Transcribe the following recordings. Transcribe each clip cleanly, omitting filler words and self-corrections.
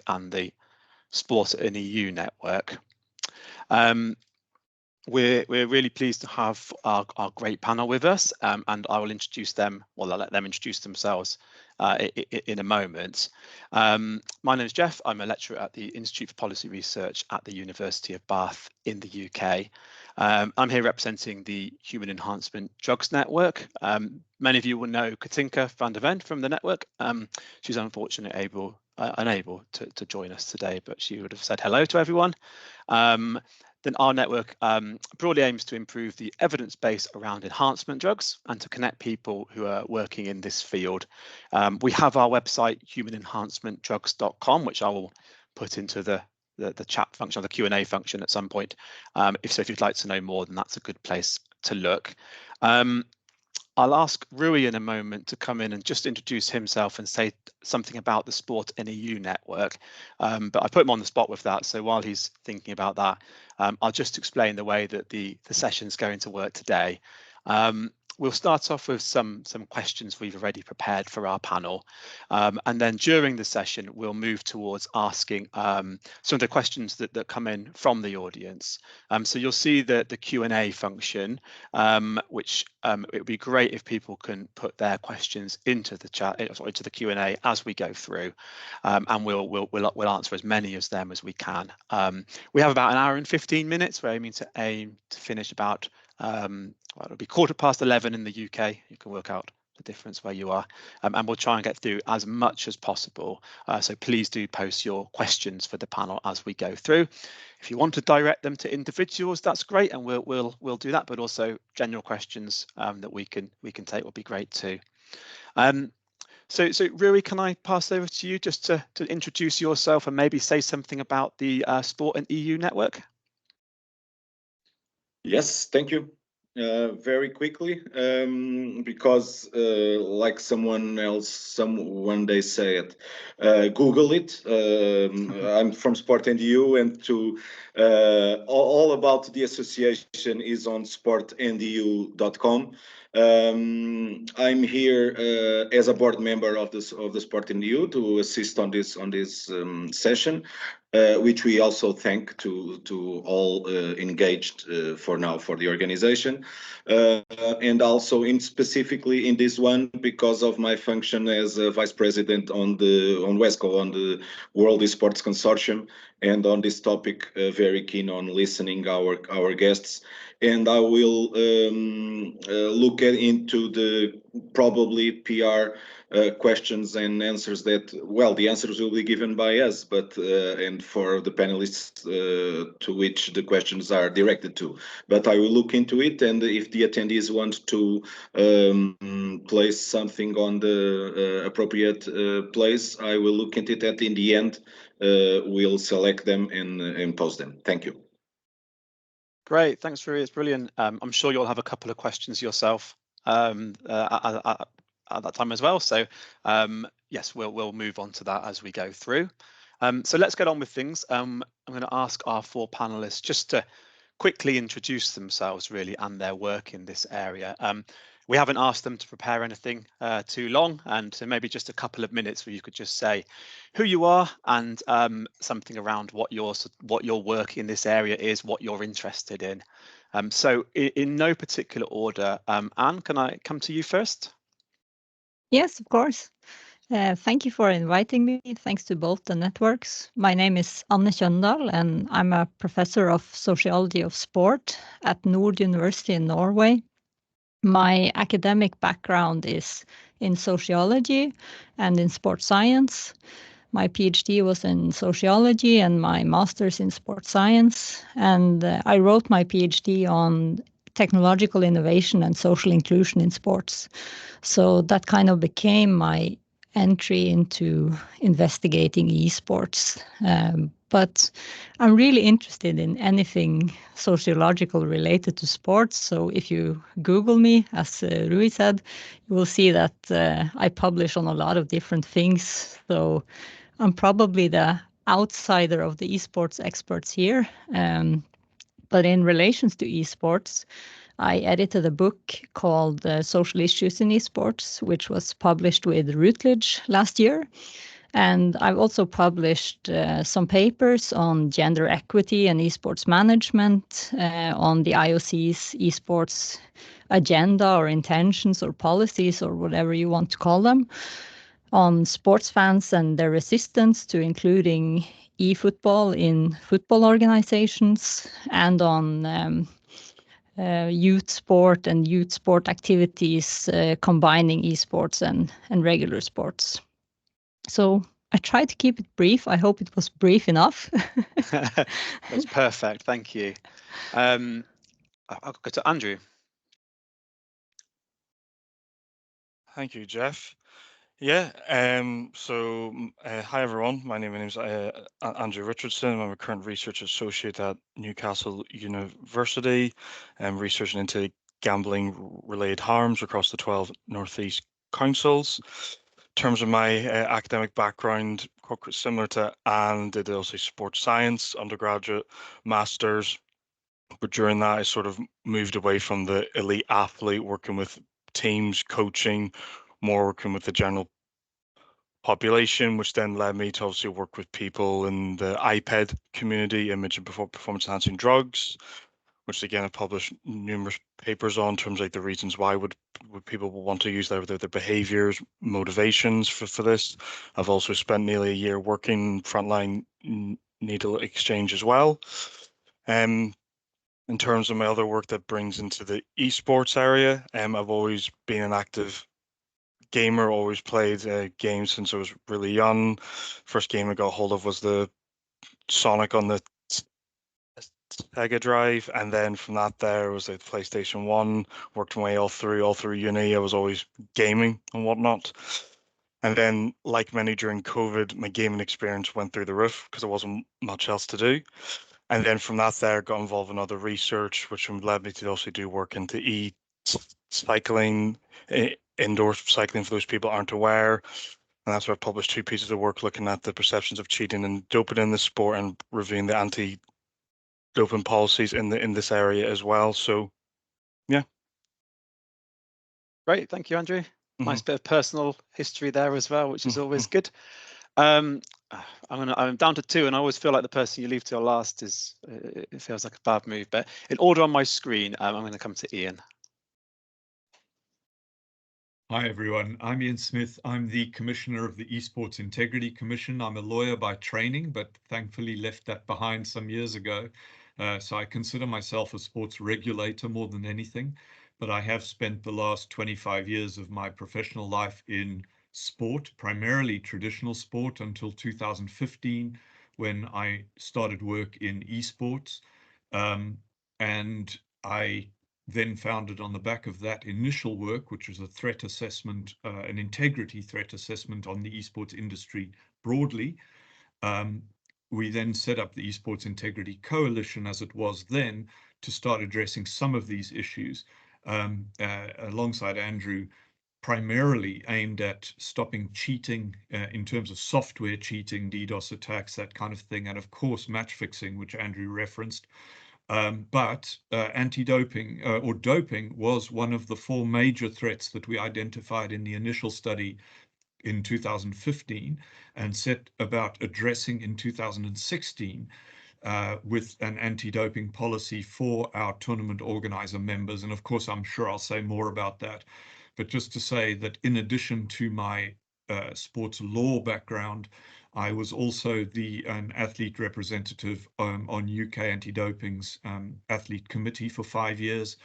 and the Sport&EU network. We're really pleased to have our great panel with us, and I will introduce them. Well, I'll let them introduce themselves in a moment. My name is Jeff. I'm a lecturer at the Institute for Policy Research at the University of Bath in the UK. I'm here representing the Human Enhancement Drugs Network. Many of you will know Katinka van der Ven from the network. She's unfortunately unable to join us today, but she would have said hello to everyone. Then our network broadly aims to improve the evidence base around enhancement drugs and to connect people who are working in this field. We have our website, humanenhancementdrugs.com, which I will put into the chat function, or the Q&A function at some point. If you'd like to know more, then that's a good place to look. I'll ask Rui in a moment to come in and just introduce himself and say something about the Sport&EU network, but I put him on the spot with that. So while he's thinking about that, I'll just explain the way that the session's going to work today. We'll start off with some questions we've already prepared for our panel, and then during the session we'll move towards asking some of the questions that come in from the audience. So you'll see the Q&A function, which it would be great if people can put their questions into the chat, into the Q&A as we go through, and we'll answer as many of them as we can. We have about an hour and 15 minutes. We're aiming to finish about well, it'll be 11:15 in the UK. You can work out the difference where you are, and we'll try and get through as much as possible. So please do post your questions for the panel as we go through. If you want to direct them to individuals, that's great, and we'll do that. But also general questions that we can take will be great too. So Rui, can I pass over to you just to introduce yourself and maybe say something about the Sport&EU network? Yes, thank you. Very quickly, because like someone day said, Google it. I'm from Sport&EU, and all about the association is on sportandeu.com. I'm here as a board member of the Sport&EU to assist on this session, which we also thank to all engaged for the organization, and also specifically in this one because of my function as a vice president on WESCO, on the World Esports Consortium, and on this topic very keen on listening our guests. And I will look into the probably PR questions and answers that, well, the answers will be given by us, but and for the panelists to which the questions are directed to. But I will look into it, and if the attendees want to place something on the appropriate place, I will look into it. In the end, we'll select them and post them. Thank you. Great, thanks, Rui. It's brilliant. I'm sure you'll have a couple of questions yourself at that time as well. So yes, we'll move on to that as we go through. So let's get on with things. I'm going to ask our four panelists just to quickly introduce themselves really and their work in this area. We haven't asked them to prepare anything too long, and so maybe just a couple of minutes where you could just say who you are and something around what your work in this area is, what you're interested in. So in no particular order, Anne, can I come to you first? Yes, of course. Thank you for inviting me. Thanks to both the networks. My name is Anne Kjøndal, and I'm a professor of sociology of sport at Nord University in Norway. My academic background is in sociology and in sports science. My PhD was in sociology and my master's in sports science. And I wrote my PhD on technological innovation and social inclusion in sports. So that kind of became my entry into investigating esports. But I'm really interested in anything sociological related to sports. So if you Google me, as Rui said, you will see that I publish on a lot of different things. So I'm probably the outsider of the esports experts here. But in relations to esports, I edited a book called Social Issues in Esports, which was published with Routledge last year. And I've also published some papers on gender equity and esports management, on the IOC's esports agenda or intentions or policies or whatever you want to call them, on sports fans and their resistance to including e-football in football organizations, and on youth sport and youth sport activities combining esports and regular sports. So I tried to keep it brief. I hope it was brief enough. That's perfect. Thank you. I'll go to Andrew. Thank you, Jeff. Yeah, hi everyone. My name is Andrew Richardson. I'm a current research associate at Newcastle University. I'm researching into gambling-related harms across the 12 Northeast councils. In terms of my academic background, quite similar to Anne, did also sports science, undergraduate, masters. But during that, I sort of moved away from the elite athlete, working with teams, coaching, more working with the general population, which then led me to obviously work with people in the iPad community, image and performance enhancing drugs, which again I've published numerous papers on in terms of like the reasons why would people want to use their behaviors, motivations for this. I've also spent nearly a year working frontline needle exchange as well. In terms of my other work that brings into the esports area, I've always been an active gamer, always played games since I was really young. First game I got hold of was the Sonic on the Sega Drive, and then from that there was the PlayStation 1. Worked my way all through uni. I was always gaming and whatnot. And then, like many during COVID, my gaming experience went through the roof because there wasn't much else to do. And then from that there, got involved in other research, which led me to also do work into e-cycling, indoor cycling for those people aren't aware. And that's where I published 2 pieces of work looking at the perceptions of cheating and doping in the sport and reviewing the anti-doping policies in this area as well. So, yeah. Great, thank you, Andrew. Nice bit of personal history there as well, which is always good. I'm down to 2, and I always feel like the person you leave till last it feels like a bad move. But in order on my screen, I'm going to come to Ian. Hi everyone, I'm Ian Smith. I'm the Commissioner of the Esports Integrity Commission. I'm a lawyer by training, but thankfully left that behind some years ago. So I consider myself a sports regulator more than anything, but I have spent the last 25 years of my professional life in sport, primarily traditional sport, until 2015, when I started work in esports. And I then founded on the back of that initial work, which was a threat assessment, an integrity threat assessment on the esports industry broadly. We then set up the Esports Integrity Coalition, as it was then, to start addressing some of these issues alongside Andrew, primarily aimed at stopping cheating in terms of software cheating, DDoS attacks, that kind of thing, and of course match fixing, which Andrew referenced. But anti-doping or doping was one of the 4 major threats that we identified in the initial study in 2015 and set about addressing in 2016 with an anti-doping policy for our tournament organizer members. And of course, I'm sure I'll say more about that. But just to say that in addition to my sports law background, I was also an athlete representative on UK Anti-Doping's athlete committee for 5 years,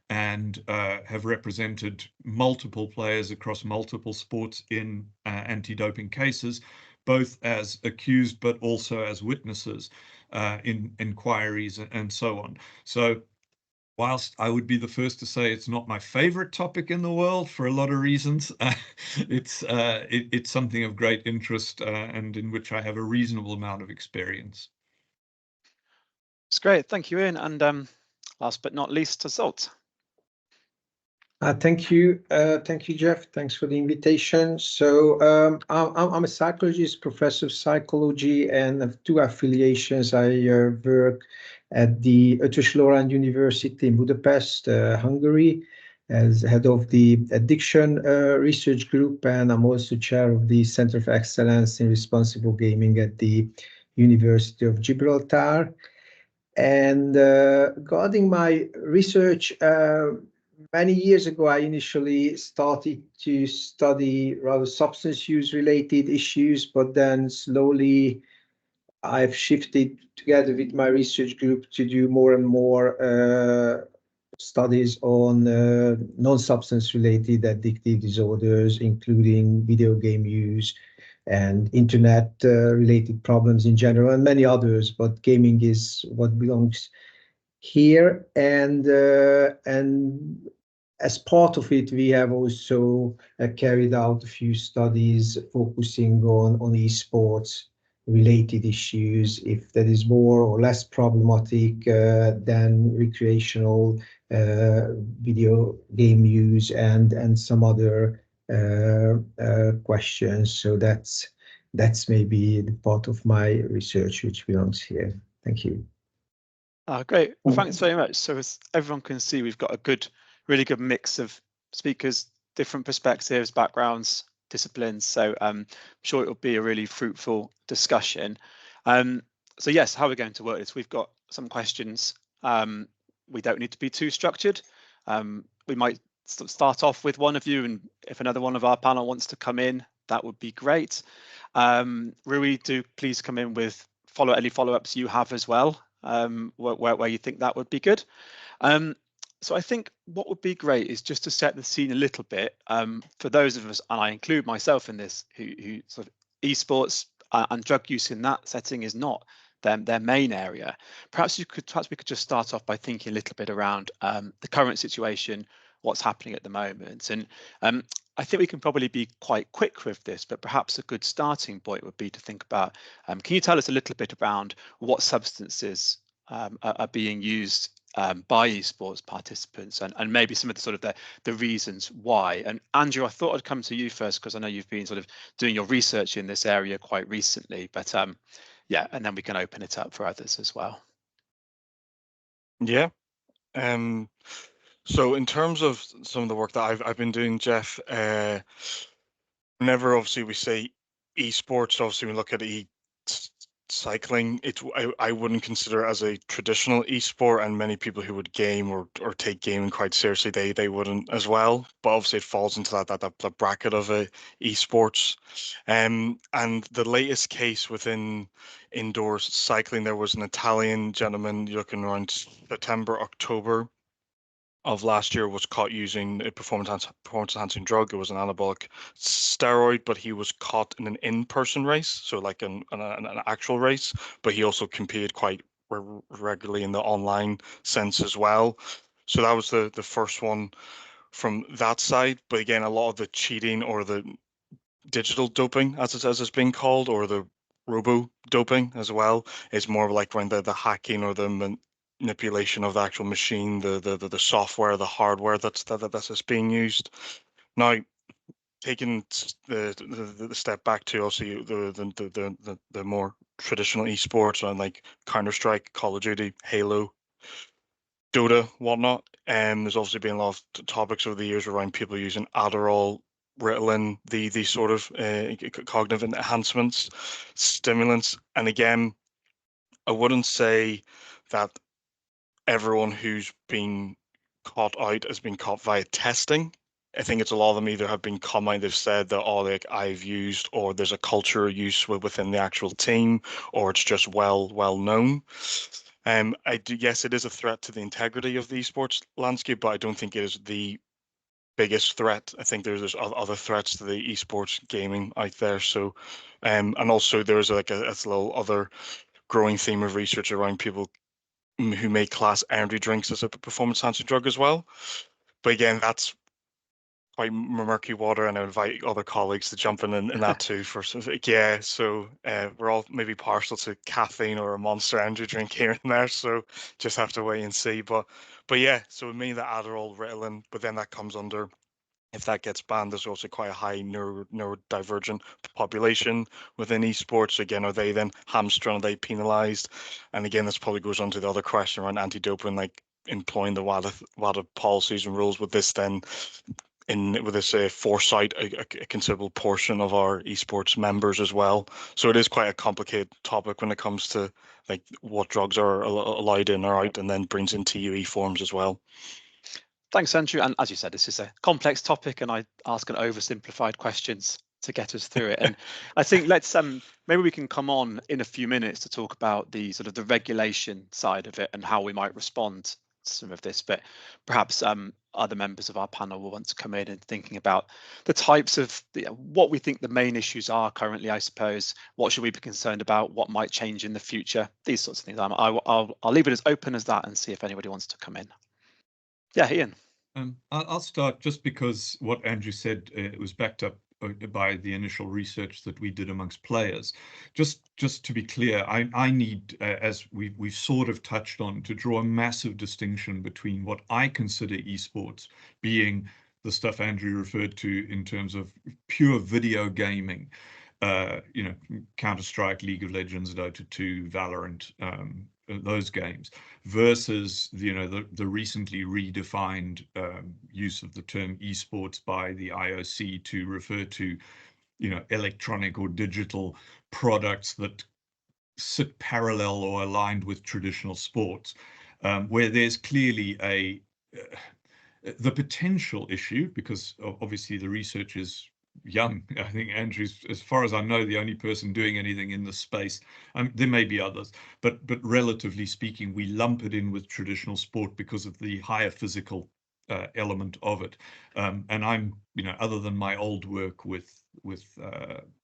and have represented multiple players across multiple sports in anti-doping cases, both as accused but also as witnesses in inquiries and so on. So whilst I would be the first to say it's not my favorite topic in the world for a lot of reasons, it's something of great interest and in which I have a reasonable amount of experience. It's great, thank you, Ian. And last but not least, to Salt. Thank you, Jeff. Thanks for the invitation. So I'm a psychologist, professor of psychology, and have 2 affiliations. I work at the Eötvös Loránd University in Budapest, Hungary, as head of the addiction research group, and I'm also chair of the Center of Excellence in Responsible Gaming at the University of Gibraltar. And regarding my research, many years ago, I initially started to study rather substance use related issues, but then slowly I've shifted together with my research group to do more and more studies on non-substance related addictive disorders, including video game use and internet related problems in general, and many others, but gaming is what belongs here. And as part of it, we have also carried out a few studies focusing on esports related issues, if that is more or less problematic than recreational video game use and some other questions. So that's maybe the part of my research which belongs here. Thank you. Great. Well, thanks very much. So as everyone can see, we've got a really good mix of speakers, different perspectives, backgrounds, disciplines. So I'm sure it will be a really fruitful discussion. So yes, how we're going to work this, we've got some questions. We don't need to be too structured. We might start off with one of you, and if another one of our panel wants to come in, that would be great. Rui, do please come in with any follow-ups you have as well, where you think that would be good. So I think what would be great is just to set the scene a little bit for those of us, and I include myself in this, who sort of esports and drug use in that setting is not their main area. Perhaps we could just start off by thinking a little bit around the current situation, what's happening at the moment. And I think we can probably be quite quick with this, but perhaps a good starting point would be to think about, can you tell us a little bit around what substances are being used by esports participants, and maybe some of the sort of the reasons why. And Andrew, I thought I'd come to you first because I know you've been sort of doing your research in this area quite recently, but yeah, and then we can open it up for others as well. Yeah. So in terms of some of the work that I've been doing, Jeff, whenever obviously we say esports, obviously we look at cycling, I wouldn't consider it as a traditional esport, and many people who would game or take gaming quite seriously, they wouldn't as well. But obviously it falls into that bracket of a esports. And the latest case within indoor cycling, there was an Italian gentleman looking around September, October of last year, was caught using a performance enhancing drug. It was an anabolic steroid, but he was caught in an in-person race, so like an actual race, but he also competed quite regularly in the online sense as well. So that was the first one from that side. But again, a lot of the cheating or the digital doping, as it's being called, or the robo doping as well, is more like when the hacking or the manipulation of the actual machine, the software, the hardware that's being used. Now, taking the step back to also the more traditional esports and like Counter-Strike, Call of Duty, Halo, Dota, whatnot, and there's obviously been a lot of topics over the years around people using Adderall, Ritalin, these sort of cognitive enhancements, stimulants, and again, I wouldn't say that everyone who's been caught out has been caught via testing. I think it's a lot of them either have been come they've said that, oh, like I've used, or there's a culture of use within the actual team, or it's just well known. Yes, it is a threat to the integrity of the esports landscape, but I don't think it is the biggest threat. I think there's other threats to the esports gaming out there. So, and also there's like a little other growing theme of research around people who may class energy drinks as a performance enhancing drug as well. But again, that's quite murky water, and I invite other colleagues to jump in that too. Yeah, so we're all maybe partial to caffeine or a Monster energy drink here and there, so just have to wait and see. But yeah, so it means that Adderall, Ritalin, but then that comes under, if that gets banned, there's also quite a high neurodivergent population within esports. Again, are they then hamstrung? Are they penalized? And again, this probably goes on to the other question around anti-doping. Like, employing the WADA policies and rules, would this then, with this foresight, a considerable portion of our esports members as well? So it is quite a complicated topic when it comes to like what drugs are allowed in or out, and then brings in TUE forms as well. Thanks, Andrew. And as you said, this is a complex topic, and I ask an oversimplified questions to get us through it. And I think let's maybe we can come on in a few minutes to talk about the sort of the regulation side of it and how we might respond to some of this. But perhaps other members of our panel will want to come in and thinking about the types of what we think the main issues are currently. I suppose what should we be concerned about? What might change in the future? These sorts of things. I'll leave it as open as that and see if anybody wants to come in. Yeah, Ian. I'll start just because what Andrew said was backed up by the initial research that we did amongst players. Just to be clear, I need, as we've sort of touched on, to draw a massive distinction between what I consider esports being the stuff Andrew referred to in terms of pure video gaming, Counter-Strike, League of Legends, Dota 2, Valorant, those games, versus the recently redefined use of the term esports by the IOC to refer to electronic or digital products that sit parallel or aligned with traditional sports, where there's clearly the potential issue, because obviously the research is young. I think Andrew's, as far as I know, the only person doing anything in this space. There may be others, but relatively speaking, we lump it in with traditional sport because of the higher physical element of it. And I'm, other than my old work with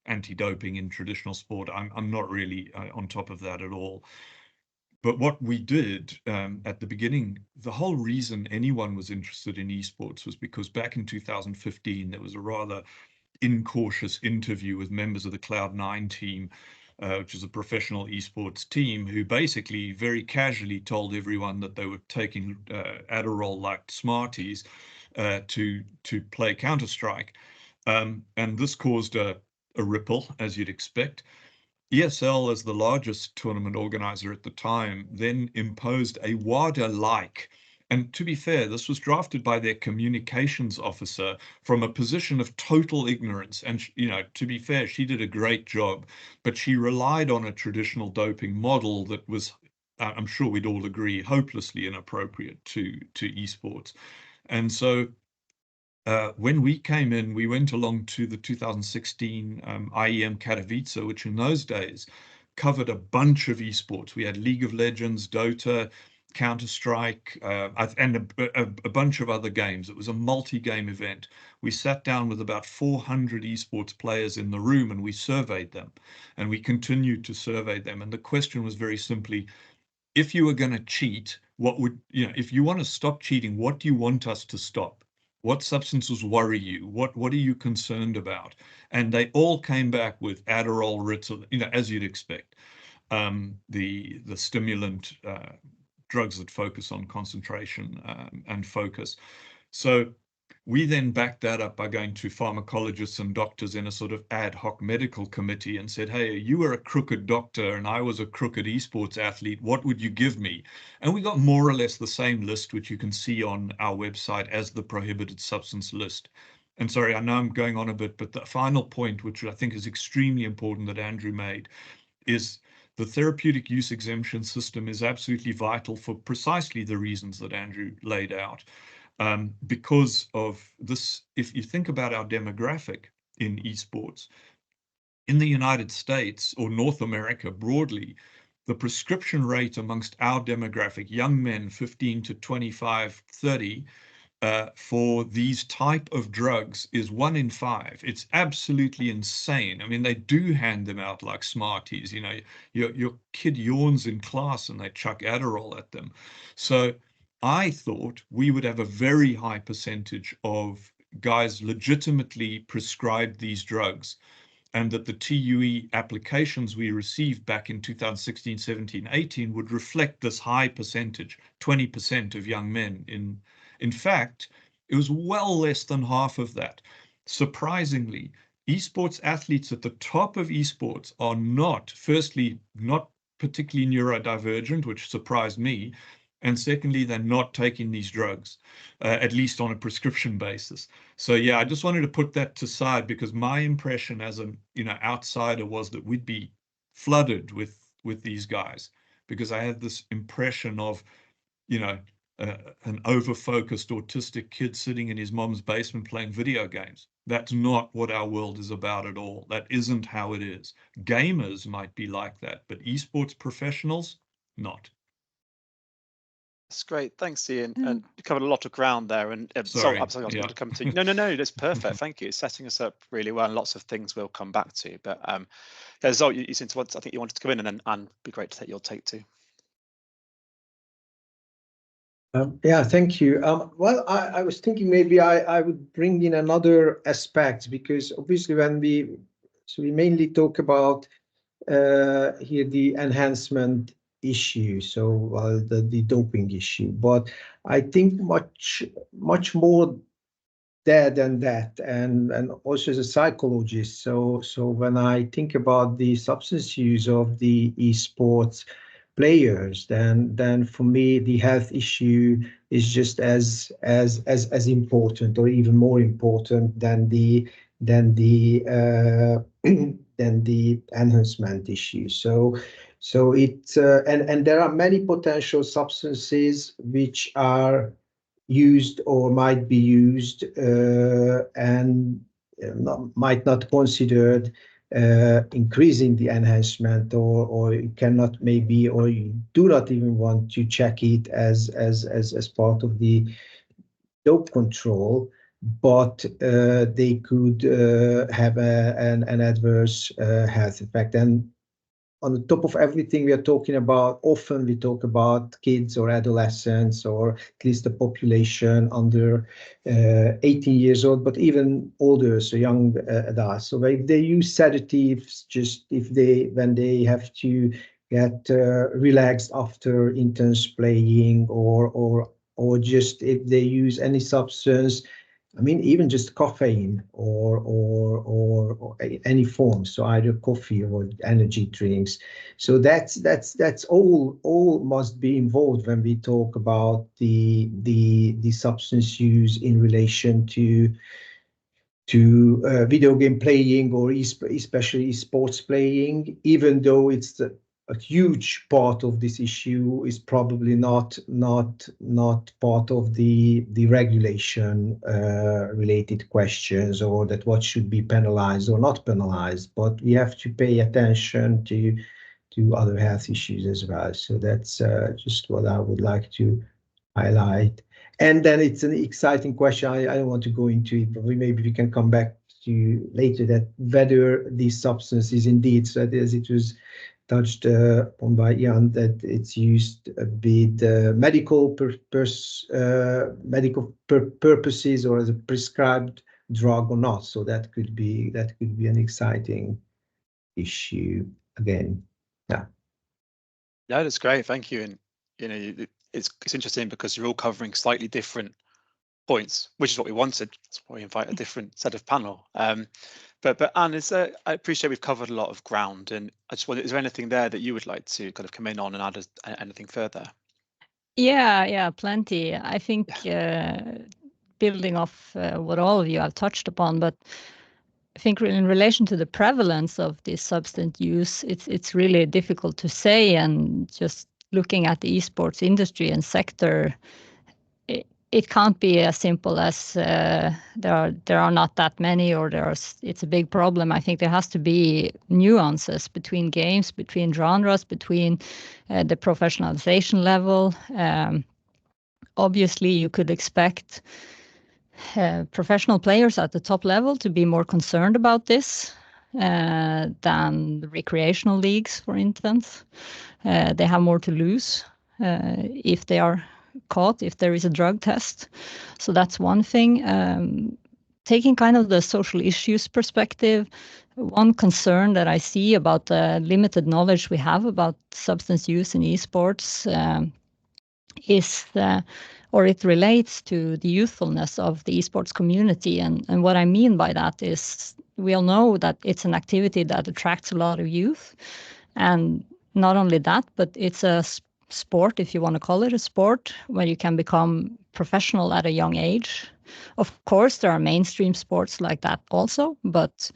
anti-doping in traditional sport, I'm not really on top of that at all. But what we did at the beginning, the whole reason anyone was interested in esports was because back in 2015, there was a rather incautious interview with members of the Cloud9 team, which is a professional esports team, who basically very casually told everyone that they were taking Adderall like Smarties to play Counter-Strike. And this caused a ripple, as you'd expect. ESL, as the largest tournament organizer at the time, then imposed a WADA-like, and to be fair, this was drafted by their communications officer from a position of total ignorance. And, to be fair, she did a great job, but she relied on a traditional doping model that was, I'm sure we'd all agree, hopelessly inappropriate to esports. And so when we came in, we went along to the 2016 IEM Katowice, which in those days covered a bunch of esports. We had League of Legends, Dota, Counter-Strike, and a bunch of other games. It was a multi-game event. We sat down with about 400 esports players in the room and we surveyed them, and we continued to survey them. And the question was very simply, if you were going to cheat, if you want to stop cheating, what do you want us to stop? What substances worry you? What are you concerned about? And they all came back with Adderall, Ritalin, as you'd expect, the stimulant drugs that focus on concentration and focus. So we then backed that up by going to pharmacologists and doctors in a sort of ad hoc medical committee and said, hey, you were a crooked doctor and I was a crooked esports athlete. What would you give me? And we got more or less the same list, which you can see on our website as the prohibited substance list. And sorry, I know I'm going on a bit, but the final point, which I think is extremely important that Andrew made, is the therapeutic use exemption system is absolutely vital for precisely the reasons that Andrew laid out. Because of this, if you think about our demographic in esports, in the United States or North America broadly, the prescription rate amongst our demographic, young men 15 to 25, 30, for these type of drugs is 1 in 5. It's absolutely insane. I mean, they do hand them out like Smarties. Your kid yawns in class and they chuck Adderall at them. So I thought we would have a very high percentage of guys legitimately prescribed these drugs, and that the TUE applications we received back in 2016, 17, 18 would reflect this high percentage, 20% of young men. In fact, it was well less than half of that. Surprisingly, esports athletes at the top of esports are not, firstly, not particularly neurodivergent, which surprised me, And secondly, they're not taking these drugs, at least on a prescription basis. So yeah, I just wanted to put that to side, because my impression as an outsider was that we'd be flooded with these guys, because I had this impression of an over-focused autistic kid sitting in his mom's basement playing video games. That's not what our world is about at all. That isn't how it is. Gamers might be like that, but esports professionals, not. That's great. Thanks, Ian. And you covered a lot of ground there. And Sorry, I was going to come to you. No, that's perfect. Thank you. It's setting us up really well, and lots of things we'll come back to. But Zol, you seem to want. I think you wanted to come in, and then Anne, it'd be great to take your take too. Yeah, thank you. Well, I was thinking maybe I would bring in another aspect, because obviously when we mainly talk about here the enhancement issue, so the doping issue, but I think much more there than that, and also as a psychologist. So when I think about the substance use of the esports players, then for me the health issue is just as important, or even more important than the than the enhancement issue. So it and there are many potential substances which are used or might be used and might not considered increasing the enhancement, or you cannot maybe, or you do not even want to check it as part of the dope control, but they could have an adverse health effect. And on the top of everything we are talking about, often we talk about kids or adolescents, or at least the population under 18 years old, but even older, so young adults. So if they use sedatives, just when they have to get relaxed after intense playing, or just if they use any substance, I mean, even just caffeine or any form, so either coffee or energy drinks. So that's all must be involved when we talk about the substance use in relation to video game playing, or especially sports playing, even though it's a huge part of this issue is probably not part of the regulation related questions, or that what should be penalized or not penalized. But we have to pay attention to other health issues as well. So that's just what I would like to highlight. And then it's an exciting question. I don't want to go into it, but maybe we can come back to later, that whether these substances indeed, so as it was touched on by Ian, that it's used with medical purposes, or as a prescribed drug or not. So that could be an exciting issue again. Yeah. Yeah, that's great. Thank you. And it's interesting because you're all covering slightly different points, which is what we wanted. That's why we invite a different set of panel. But Anne, I appreciate we've covered a lot of ground, and I just wonder, is there anything there that you would like to kind of come in on and add anything further? Yeah, plenty. I think building off what all of you have touched upon, but I think in relation to the prevalence of this substance use, it's really difficult to say. And just looking at the esports industry and sector, it can't be as simple as there are not that many, or it's a big problem. I think there has to be nuances between games, between genres, between the professionalization level. Obviously, you could expect professional players at the top level to be more concerned about this than the recreational leagues, for instance. They have more to lose if they are caught, if there is a drug test. So that's one thing. Taking kind of the social issues perspective, one concern that I see about the limited knowledge we have about substance use in esports is or it relates to the youthfulness of the esports community. And what I mean by that is, we all know that it's an activity that attracts a lot of youth. And not only that, but it's a sport, if you want to call it a sport, where you can become professional at a young age. Of course, there are mainstream sports like that also, but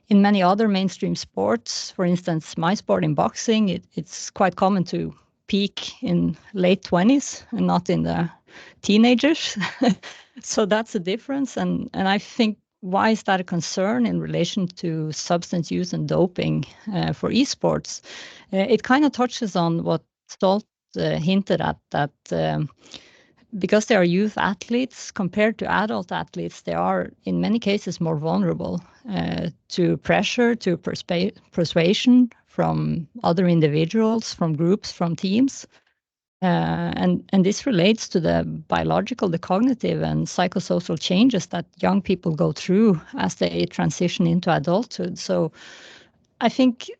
in many other mainstream sports, for instance, my sport in boxing, it's quite common to peak in late 20s and not in the teenagers. So that's a difference. And I think, why is that a concern in relation to substance use and doping for esports? It kind of touches on what Stolt hinted at, that because they are youth athletes compared to adult athletes, they are in many cases more vulnerable to pressure, to persuasion from other individuals, from groups, from teams. And this relates to the biological, the cognitive and psychosocial changes that young people go through as they transition into adulthood. So I think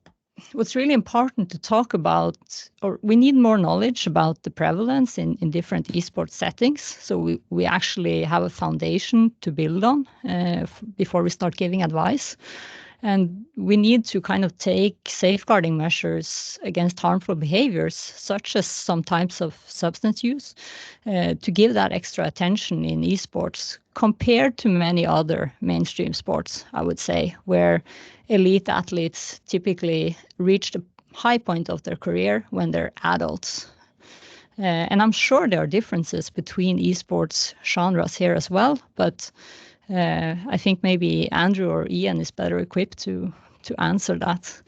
what's really important to talk about, or we need more knowledge about the prevalence in different esports settings. So we actually have a foundation to build on before we start giving advice. And we need to kind of take safeguarding measures against harmful behaviors, such as some types of substance use, to give that extra attention in esports compared to many other mainstream sports, I would say, where elite athletes typically reach the high point of their career when they're adults. And I'm sure there are differences between esports genres here as well, but I think maybe Andrew or Ian is better equipped to answer that.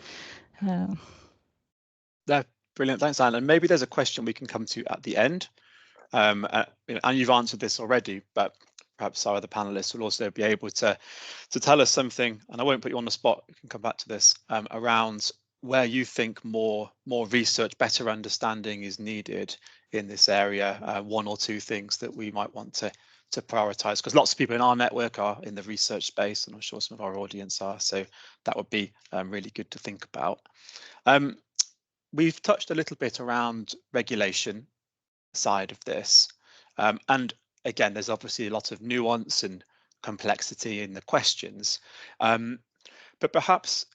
Yeah, brilliant. Thanks, Anne. And maybe there's a question we can come to at the end. And you've answered this already, but perhaps our other panelists will also be able to tell us something, and I won't put you on the spot, you can come back to this, around where you think more research, better understanding is needed in this area, one or two things that we might want to prioritize, because lots of people in our network are in the research space, and I'm sure some of our audience are, so that would be really good to think about. We've touched a little bit around regulation side of this, and again, there's obviously a lot of nuance and complexity in the questions, but perhaps,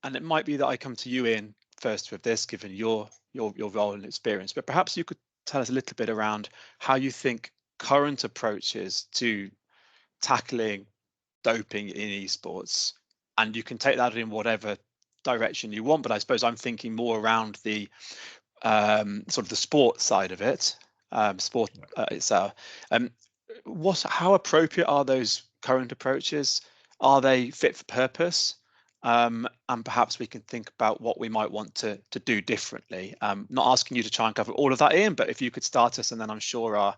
and it might be that I come to you in first with this, given your role and experience, but perhaps you could tell us a little bit around how you think current approaches to tackling doping in esports, and you can take that in whatever direction you want, but I suppose I'm thinking more around the sort of the sport side of it, sport itself. How appropriate are those current approaches? Are they fit for purpose? And perhaps we can think about what we might want to do differently. Not asking you to try and cover all of that in, but if you could start us, and then I'm sure our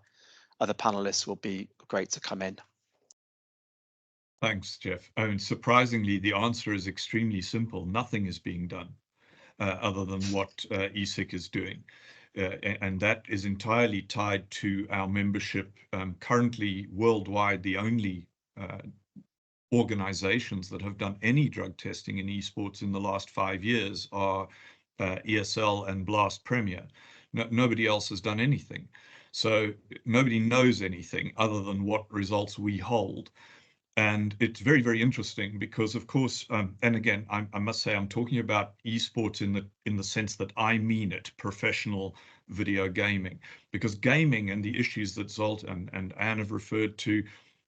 other panelists will be great to come in. Thanks, Jeff. I mean, surprisingly, the answer is extremely simple. Nothing is being done other than what ESIC is doing. And that is entirely tied to our membership. Currently, worldwide, the only organizations that have done any drug testing in esports in the last 5 years are ESL and Blast Premier. Nobody else has done anything. So nobody knows anything other than what results we hold. And it's very, very interesting because, of course, and again, I must say I'm talking about esports in the sense that I mean it, professional video gaming, because gaming and the issues that Zolt and Anne have referred to,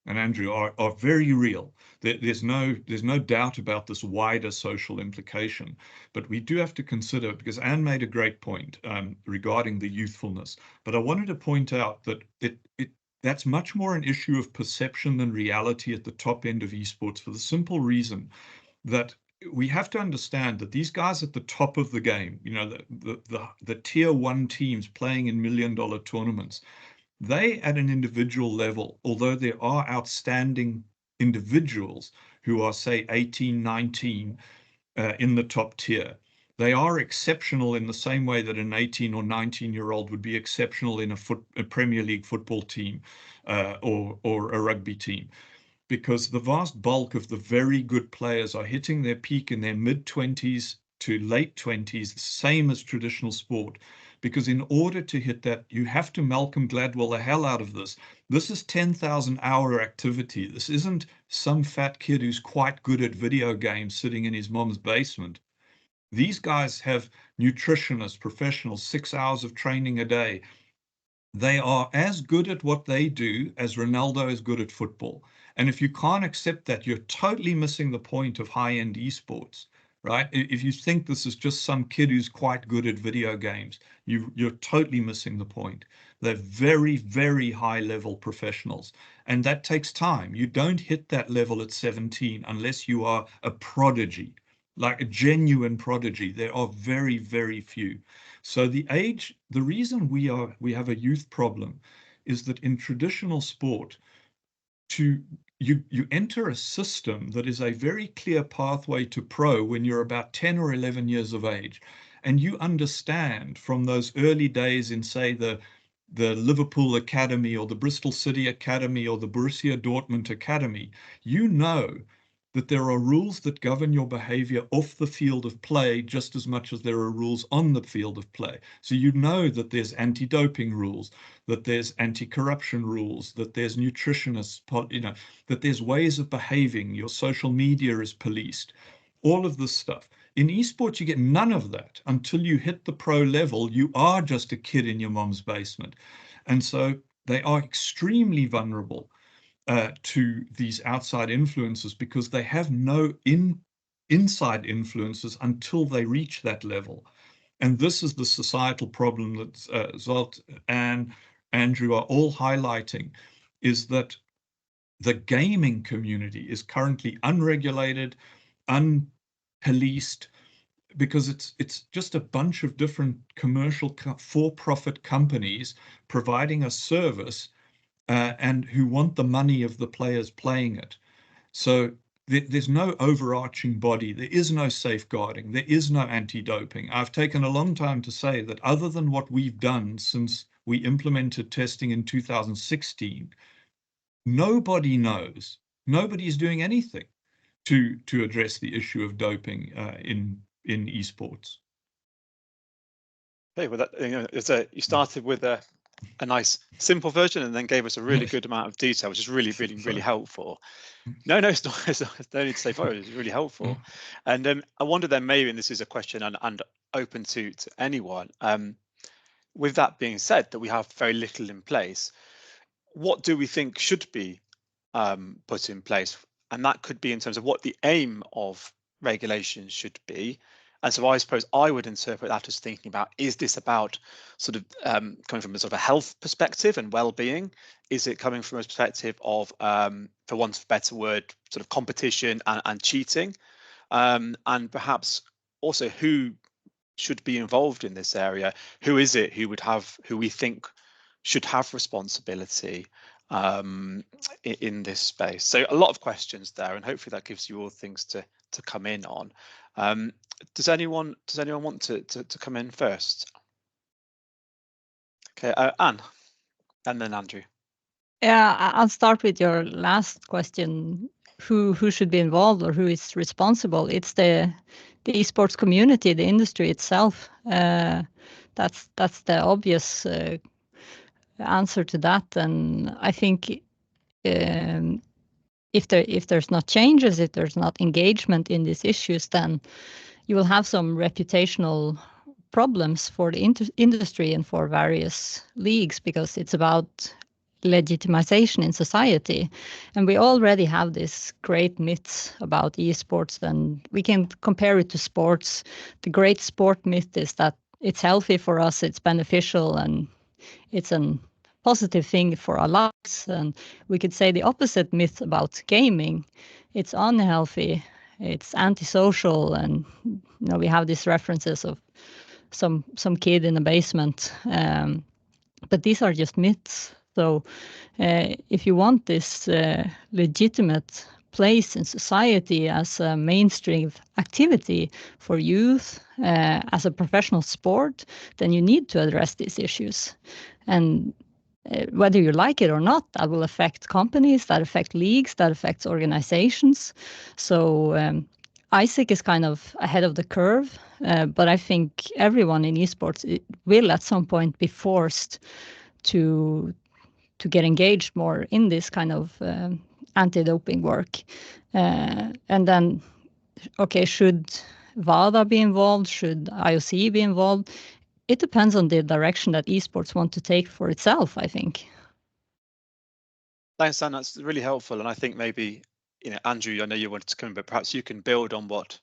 and Andrew, are very real. There's no doubt about this wider social implication, but we do have to consider, because Anne made a great point regarding the youthfulness, but I wanted to point out that that's much more an issue of perception than reality at the top end of esports, for the simple reason that we have to understand that these guys at the top of the game, you know, the tier 1 teams playing in $1 million tournaments, they at an individual level, although there are outstanding individuals who are, say, 18, 19 in the top tier, they are exceptional in the same way that an 18 or 19-year-old would be exceptional in a Premier League football team or a rugby team, because the vast bulk of the very good players are hitting their peak in their mid-20s to late 20s, same as traditional sport. Because in order to hit that, you have to Malcolm Gladwell the hell out of this. This is 10,000-hour activity. This isn't some fat kid who's quite good at video games sitting in his mom's basement. These guys have nutritionists, professionals, 6 hours of training a day. They are as good at what they do as Ronaldo is good at football. And if you can't accept that, you're totally missing the point of high-end esports, right? If you think this is just some kid who's quite good at video games, you're totally missing the point. They're very, very high-level professionals, and that takes time. You don't hit that level at 17 unless you are a prodigy, like a genuine prodigy. There are very, very few. So the reason we have a youth problem is that in traditional sport, you enter a system that is a very clear pathway to pro when you're about 10 or 11 years of age. And you understand from those early days in, say, the Liverpool Academy or the Bristol City Academy or the Borussia Dortmund Academy, you know that there are rules that govern your behavior off the field of play just as much as there are rules on the field of play. So you know that there's anti-doping rules, that there's anti-corruption rules, that there's nutritionists, that there's ways of behaving, your social media is policed, all of this stuff. In esports, you get none of that until you hit the pro level. You are just a kid in your mom's basement. And so they are extremely vulnerable to these outside influences because they have no inside influences until they reach that level. And this is the societal problem that Zsolt and Andrew are all highlighting, is that the gaming community is currently unregulated, unpoliced, because it's just a bunch of different commercial for-profit companies providing a service and who want the money of the players playing it. So there's no overarching body. There is no safeguarding. There is no anti-doping. I've taken a long time to say that other than what we've done since we implemented testing in 2016, nobody knows. Nobody's doing anything to address the issue of doping in esports. Okay, well, you started with a nice simple version and then gave us a really good amount of detail, which is really helpful. No, it's not. No need to say sorry. It's really helpful. And I wonder then, maybe, and this is a question and open to anyone. With that being said, that we have very little in place, what do we think should be put in place? And that could be in terms of what the aim of regulation should be. And so I suppose I would interpret that as thinking about, is this about sort of coming from a sort of a health perspective and well-being? Is it coming from a perspective of, for want of a better word, sort of competition and cheating? And perhaps also who should be involved in this area? Who is it who we think should have responsibility in this space? So a lot of questions there, and hopefully that gives you all things to come in on. Does anyone want to come in first? Okay, Anne, and then Andrew. Yeah, I'll start with your last question. Who should be involved or who is responsible? It's the esports community, the industry itself. That's the obvious answer to that. And I think if there's not changes, if there's not engagement in these issues, then you will have some reputational problems for the industry and for various leagues, because it's about legitimization in society. And we already have this great myths about esports, and we can compare it to sports. The great sport myth is that it's healthy for us, it's beneficial, and it's a positive thing for our lives. And we could say the opposite myth about gaming. It's unhealthy, it's antisocial, and we have these references of some kid in a basement. But these are just myths. So if you want this legitimate place in society as a mainstream activity for youth, as a professional sport, then you need to address these issues. And whether you like it or not, that will affect companies, that affect leagues, that affects organizations. So ISIC is kind of ahead of the curve, but I think everyone in esports will at some point be forced to get engaged more in this kind of anti-doping work. And then, okay, should WADA be involved? Should IOC be involved? It depends on the direction that esports want to take for itself, I think. Thanks, Dan. That's really helpful. And I think maybe, Andrew, I know you wanted to come in, but perhaps you can build on what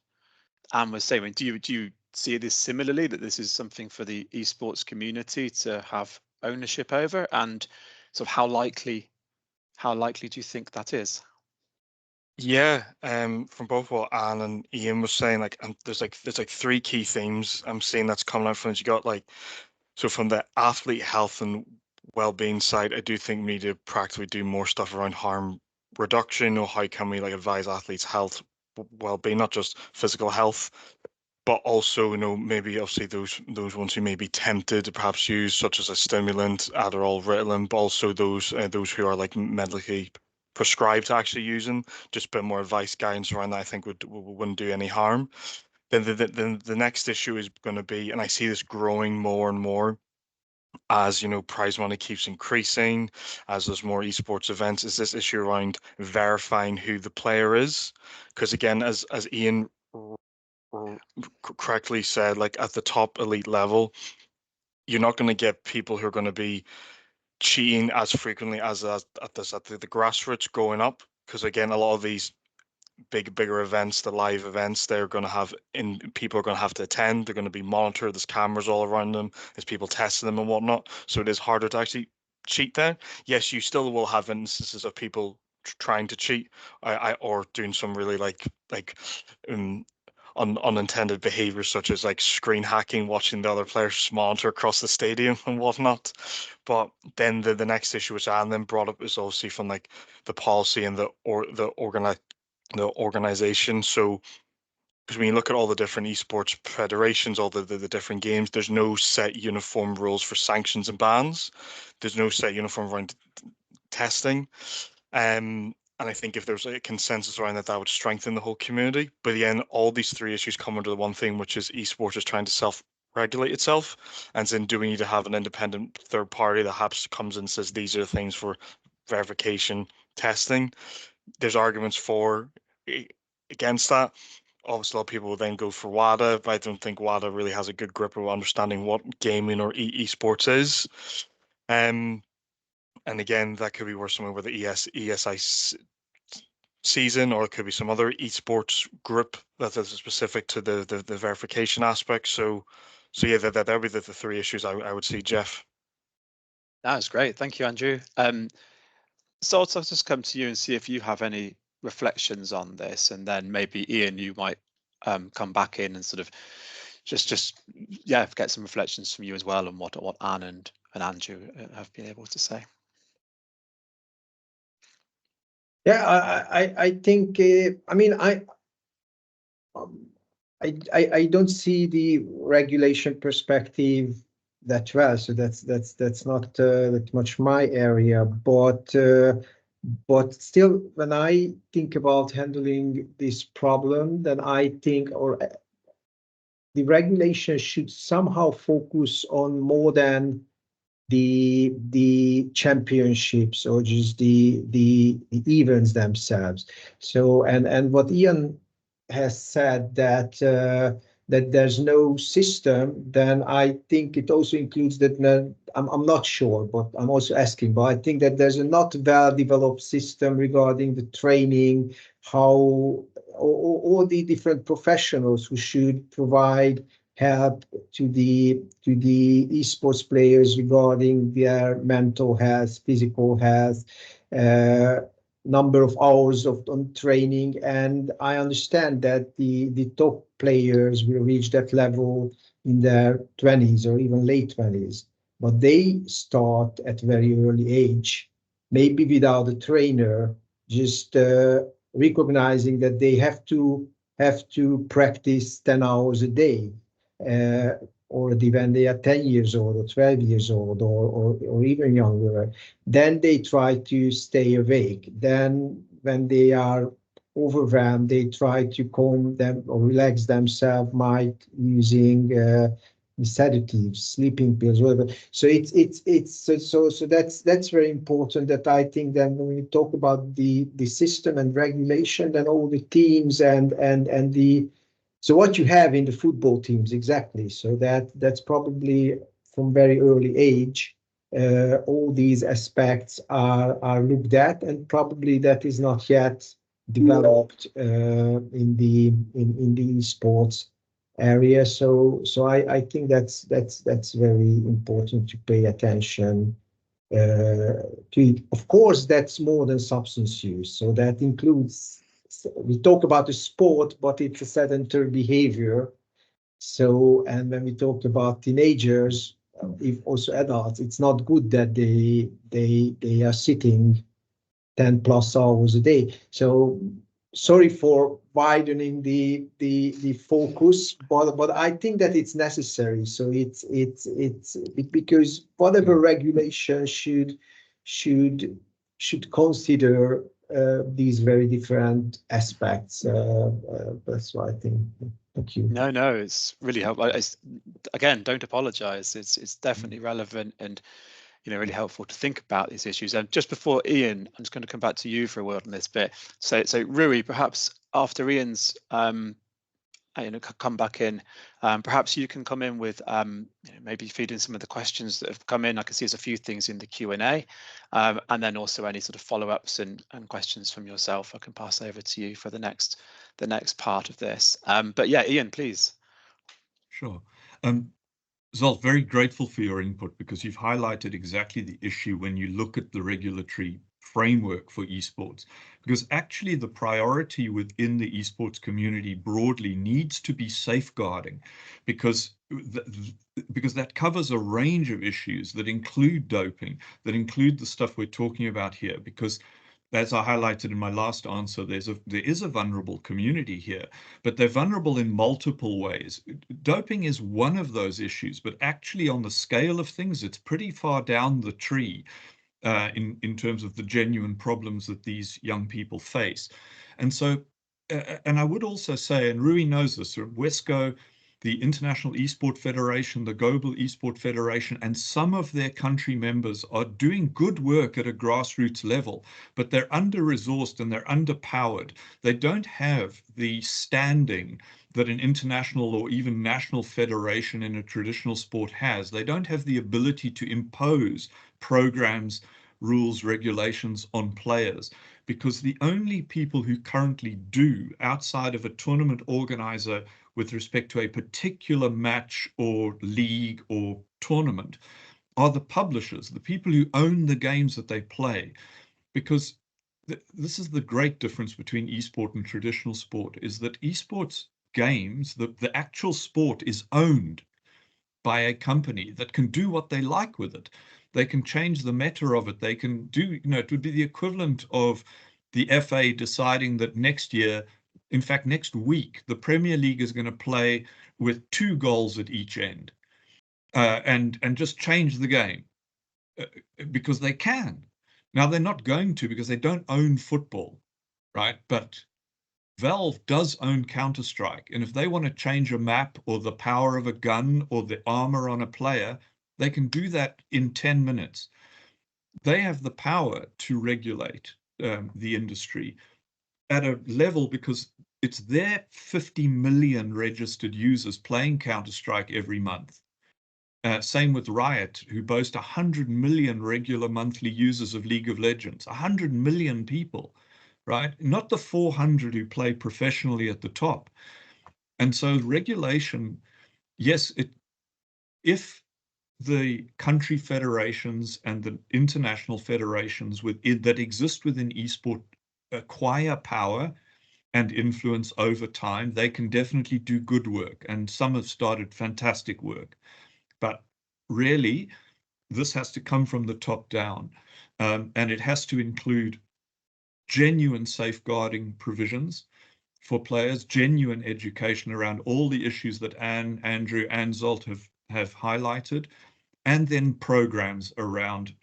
Anne was saying. Do you see this similarly, that this is something for the esports community to have ownership over, and sort of how likely do you think that is? Yeah, from both what Anne and Ian was saying, like, there's like three key themes I'm seeing that's coming out from it. You got so from the athlete health and well-being side, I do think we need to practically do more stuff around harm reduction, or how can we advise athletes' health, well-being, not just physical health, but also, maybe obviously those ones who may be tempted to perhaps use, such as a stimulant, Adderall, Ritalin, but also those who are medically prescribed to actually using, just a bit more advice, guidance around that, I think wouldn't do any harm. Then the next issue is going to be, and I see this growing more and more as prize money keeps increasing, as there's more esports events, is this issue around verifying who the player is. Because again, as Ian correctly said, at the top elite level, you're not going to get people who are going to be cheating as frequently as at the grassroots growing up. Because again, a lot of these bigger events, the live events, they're going to have people are going to have to attend. They're going to be monitored. There's cameras all around them. There's people testing them and whatnot. So it is harder to actually cheat there. Yes, you still will have instances of people trying to cheat, or doing some really unintended behaviors, such as screen hacking, watching the other players monitor across the stadium and whatnot. But then the next issue, which Anne then brought up, is obviously from the policy and the organization. So because when you look at all the different esports federations, all the different games, there's no set uniform rules for sanctions and bans. There's no set uniform around testing. And I think if there's a consensus around that, that would strengthen the whole community. But again, all these three issues come under the one thing, which is esports is trying to self-regulate itself. And then do we need to have an independent third party that perhaps comes in and says, these are the things for verification, testing? There's arguments for, against that. Obviously, a lot of people will then go for WADA, but I don't think WADA really has a good grip of understanding what gaming or esports is. And again, that could be where someone with the ESI season, or it could be some other esports group that is specific to the verification aspect. So yeah, that would be the three issues I would see, Jeff. That's great. Thank you, Andrew. So I'll just come to you and see if you have any reflections on this, and then maybe Ian, you might come back in and sort of just get some reflections from you as well on what Anne and Andrew have been able to say. Yeah, I think I don't see the regulation perspective that well, so that's not that much my area, but still, when I think about handling this problem, then I think the regulation should somehow focus on more than the championships or just the events themselves. So and what Ian has said, that that there's no system, then I think it also includes that. I'm not sure, but I'm also asking. But I think that there's a not well-developed system regarding the training, how all the different professionals who should provide help to the esports players regarding their mental health, physical health, number of hours on training. And I understand that the top players will reach that level in their 20s or even late 20s, but they start at a very early age, maybe without a trainer, just recognizing that they have to practice 10 hours a day, already when they are 10 years old or 12 years old or even younger. Then they try to stay awake. Then when they are overwhelmed, they try to calm them or relax themselves, might using sedatives, sleeping pills, whatever. So so that's very important. That I think then when we talk about the system and regulation, then all the teams and the So what you have in the football teams, exactly. So that's probably from very early age, all these aspects are looked at, and probably that is not yet developed in the esports area. So I think that's very important to pay attention to it. Of course, that's more than substance use. So that includes, we talk about the sport, but it's a sedentary behavior. So, and when we talk about teenagers, if also adults, it's not good that they are sitting 10 plus hours a day. So sorry for widening the focus, but I think that it's necessary. So it's because whatever regulation should consider these very different aspects. That's what I think. Thank you. No, it's really helpful. Again, don't apologize. It's definitely relevant and really helpful to think about these issues. And just before Ian, I'm just going to come back to you for a word on this bit. So Rui, perhaps after Ian's come back in, perhaps you can come in with maybe feed in some of the questions that have come in. I can see there's a few things in the Q&A, and then also any sort of follow-ups and questions from yourself. I can pass over to you for the next part of this. But yeah, Ian, please. Sure. Zolf, very grateful for your input, because you've highlighted exactly the issue when you look at the regulatory framework for esports, because actually the priority within the esports community broadly needs to be safeguarding, because that covers a range of issues that include doping, that include the stuff we're talking about here, because as I highlighted in my last answer, there is a vulnerable community here, but they're vulnerable in multiple ways. Doping is one of those issues, but actually on the scale of things, it's pretty far down the tree in terms of the genuine problems that these young people face. And so, and I would also say, and Rui knows this, WESCO, the International Esport Federation, the Global Esport Federation, and some of their country members are doing good work at a grassroots level, but they're under-resourced and they're underpowered. They don't have the standing that an international or even national federation in a traditional sport has. They don't have the ability to impose programs, rules, regulations on players, because the only people who currently do, outside of a tournament organizer with respect to a particular match or league or tournament, are the publishers, the people who own the games that they play. Because this is the great difference between esport and traditional sport, is that esports games, the actual sport is owned by a company that can do what they like with it. They can change the meta of it. They can do, it would be the equivalent of the FA deciding that next year, in fact, next week, the Premier League is going to play with 2 goals at each end, and just change the game because they can. Now, they're not going to, because they don't own football, right? But Valve does own Counter-Strike, and if they want to change a map or the power of a gun or the armor on a player, they can do that in 10 minutes. They have the power to regulate the industry at a level, because it's their 50 million registered users playing Counter-Strike every month. Same with Riot, who boast 100 million regular monthly users of League of Legends. 100 million people, right? Not the 400 who play professionally at the top. And so regulation, yes, if the country federations and the international federations that exist within esport acquire power and influence over time, they can definitely do good work. And some have started fantastic work. But really, this has to come from the top down. And it has to include genuine safeguarding provisions for players, genuine education around all the issues that Anne, Andrew, and Zolt have highlighted, and then programs around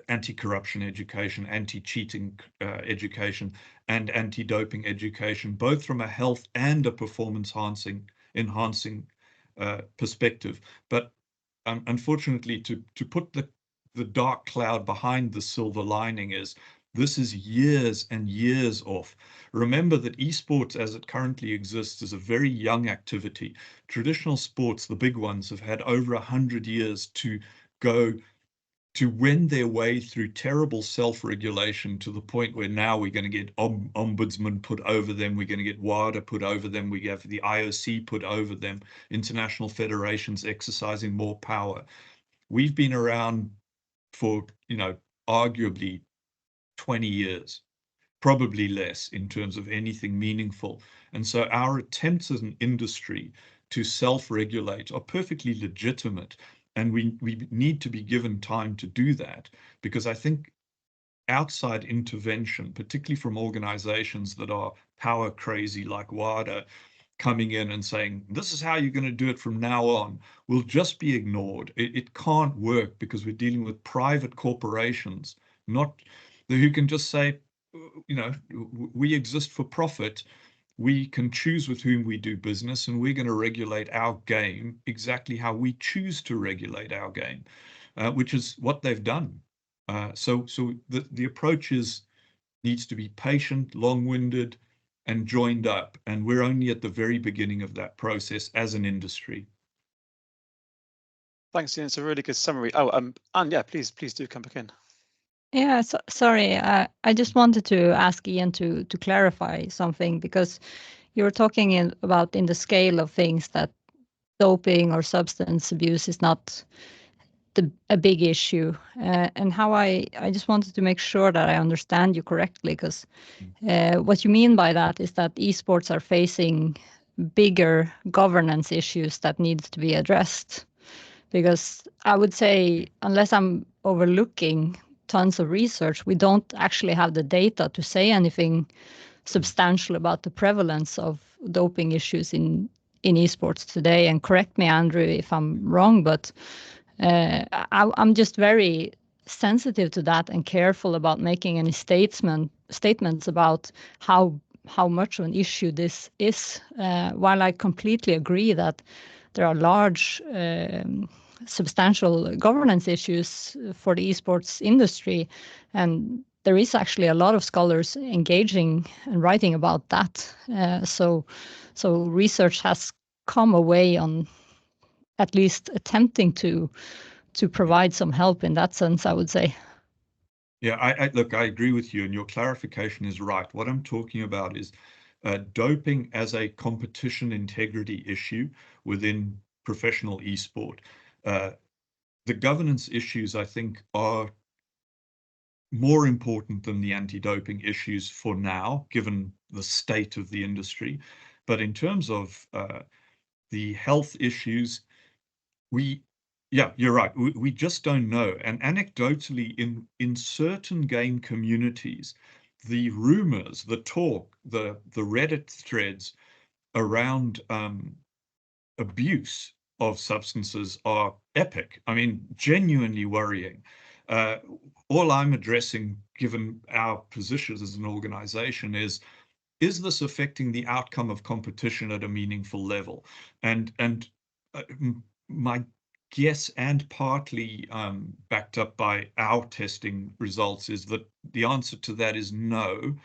anti-corruption education, anti-cheating education, and anti-doping education, both from a health and a performance enhancing perspective. But unfortunately, to put the dark cloud behind the silver lining is This is years and years off. Remember that esports as it currently exists is a very young activity. Traditional sports, the big ones, have had over 100 years to go to wend their way through terrible self-regulation to the point where now we're going to get ombudsman put over them, we're going to get WADA put over them, we have the IOC put over them, international federations exercising more power. We've been around for, arguably 20 years, probably less in terms of anything meaningful. And so our attempts as an industry to self-regulate are perfectly legitimate. And we need to be given time to do that, because I think outside intervention, particularly from organizations that are power crazy like WADA, coming in and saying, this is how you're going to do it from now on, will just be ignored. It can't work, because we're dealing with private corporations, not who can just say, we exist for profit. We can choose with whom we do business, and we're going to regulate our game exactly how we choose to regulate our game, which is what they've done. So the approach needs to be patient, long-winded, and joined up. And we're only at the very beginning of that process as an industry. Thanks, Ian. It's a really good summary. Oh, Anne, yeah, please do come back in. Yeah, sorry. I just wanted to ask Ian to clarify something, because you were talking about in the scale of things that doping or substance abuse is not a big issue, and how I just wanted to make sure that I understand you correctly, because what you mean by that is that esports are facing bigger governance issues that need to be addressed. Because I would say, unless I'm overlooking tons of research, we don't actually have the data to say anything substantial about the prevalence of doping issues in esports today. And correct me, Andrew, if I'm wrong, but I'm just very sensitive to that and careful about making any statements about how much of an issue this is. While I completely agree that there are large, substantial governance issues for the esports industry, and there is actually a lot of scholars engaging and writing about that. So research has come a way on at least attempting to provide some help in that sense, I would say. Yeah, look, I agree with you, and your clarification is right. What I'm talking about is doping as a competition integrity issue within professional esport. The governance issues, I think, are more important than the anti-doping issues for now, given the state of the industry. But in terms of the health issues, yeah, you're right. We just don't know. And anecdotally, in certain game communities, the rumors, the talk, the Reddit threads around abuse of substances are epic. I mean, genuinely worrying. All I'm addressing, given our positions as an organization, is this affecting the outcome of competition at a meaningful level? And my guess, and partly backed up by our testing results, is that the answer to that is no.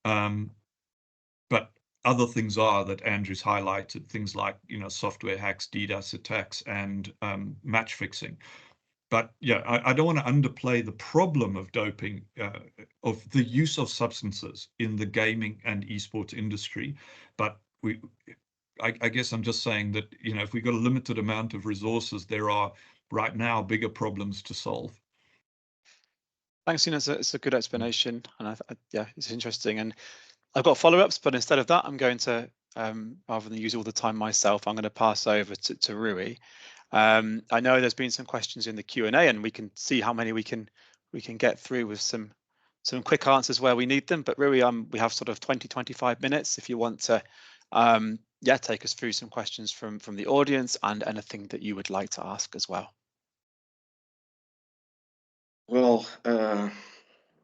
But other things are that Andrew's highlighted, things like software hacks, DDoS attacks, and match fixing. But yeah, I don't want to underplay the problem of doping, of the use of substances in the gaming and esports industry. But I guess I'm just saying that, if we've got a limited amount of resources, there are right now bigger problems to solve. Thanks, Ian. It's a good explanation, and yeah, it's interesting. And I've got follow-ups, but instead of that, I'm going to, rather than use all the time myself, I'm going to pass over to Rui. I know there's been some questions in the Q&A, and we can see how many we can get through with some quick answers where we need them. But Rui, we have sort of 20-25 minutes if you want to take us through some questions from the audience and anything that you would like to ask as well. Well,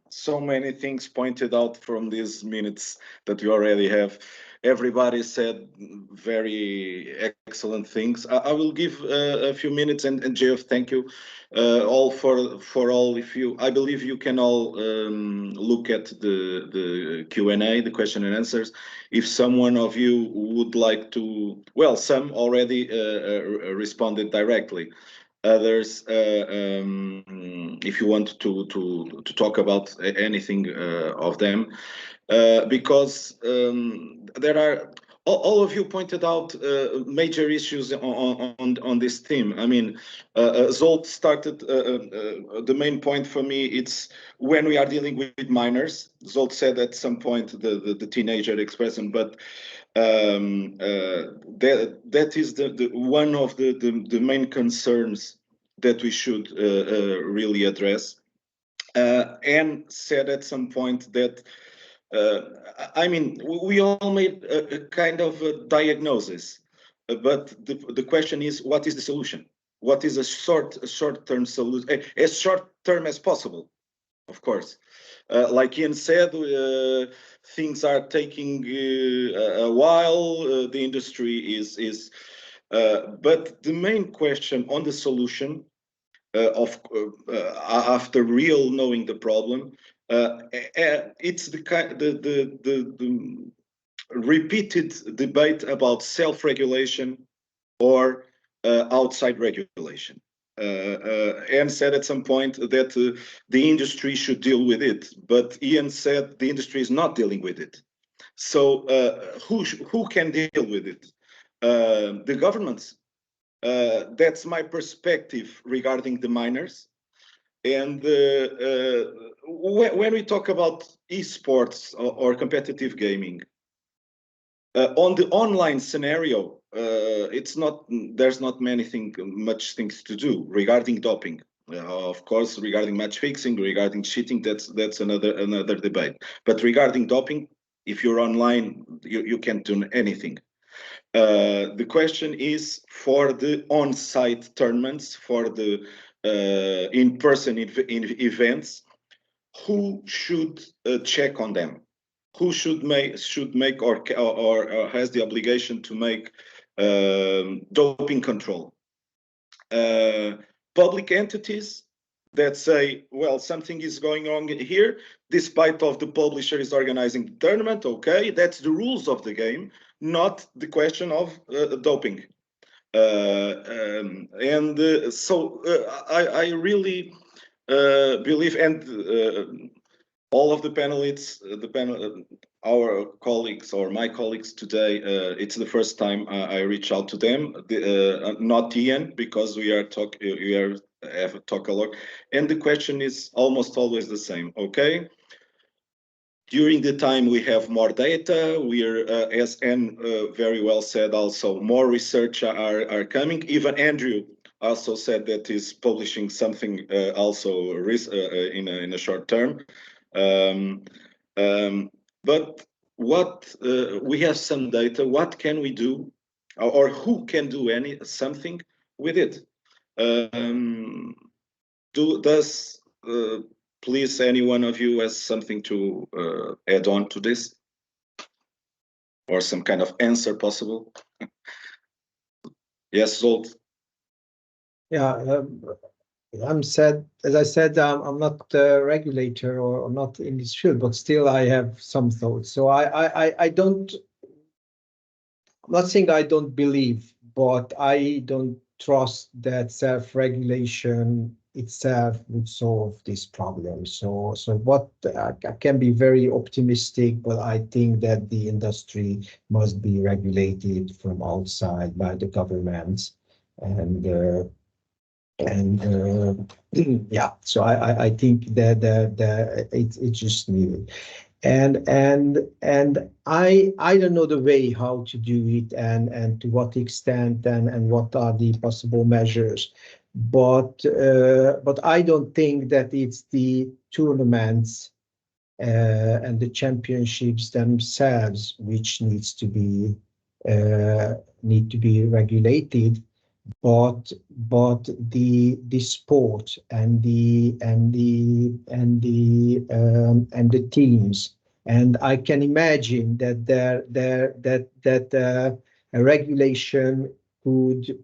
so many things pointed out from these minutes that we already have. everybody said very excellent things. I will give a few minutes, and Jeff, thank you all for all. If you, I believe you can all look at the Q&A, the question and answers. If someone of you would like to, well, some already responded directly. Others, if you want to talk about anything of them, because there are, all of you pointed out major issues on this theme. I mean, Zolt started, the main point for me, it's when we are dealing with minors. Zolt said at some point the teenager expression, but that is the one of the main concerns that we should really address. And said at some point that I mean, we all made a kind of a diagnosis, but the question is, what is the solution? What is a short-term solution, as short-term as possible, of course. Like Ian said, things are taking a while. The industry is but the main question on the solution, after real knowing the problem, it's the repeated debate about self-regulation or outside regulation. Ian said at some point that the industry should deal with it, but Ian said the industry is not dealing with it. So who can deal with it? The governments. That's my perspective regarding the minors. And when we talk about esports or competitive gaming, on the online scenario, it's not, there's not much things to do regarding doping. Of course, regarding match fixing, regarding cheating, that's another debate. But regarding doping, if you're online, you can't do anything. The question is for the on-site tournaments, for the in-person events, who should check on them? Who should make or has the obligation to make doping control? Public entities that say, well, something is going on here, despite of the publisher is organizing the tournament, okay, that's the rules of the game, not the question of doping. So I really believe, and all of the panelists, our colleagues or my colleagues today, it's the first time I reach out to them. Not Ian, because we have talked a lot, and the question is almost always the same. Okay, during the time we have more data, we are, as Anne very well said, also more research are coming. Even Andrew also said that he's publishing something also in a short term. But what we have some data. What can we do, or who can do something with it? Does please, any one of you has something to add on to this, or some kind of answer possible? Yes, Zolt. Yeah. As I said, I'm not a regulator or not in this field, but still I have some thoughts. So I don't, I'm not saying I don't believe, but I don't trust that self-regulation itself would solve this problem. So what I can be very optimistic, but I think that the industry must be regulated from outside by the governments, and yeah, so I think that it's just needed, and I don't know the way how to do it, and to what extent, and what are the possible measures, but I don't think that it's the tournaments and the championships themselves which need to be regulated, but the sport and the teams And I can imagine that a regulation could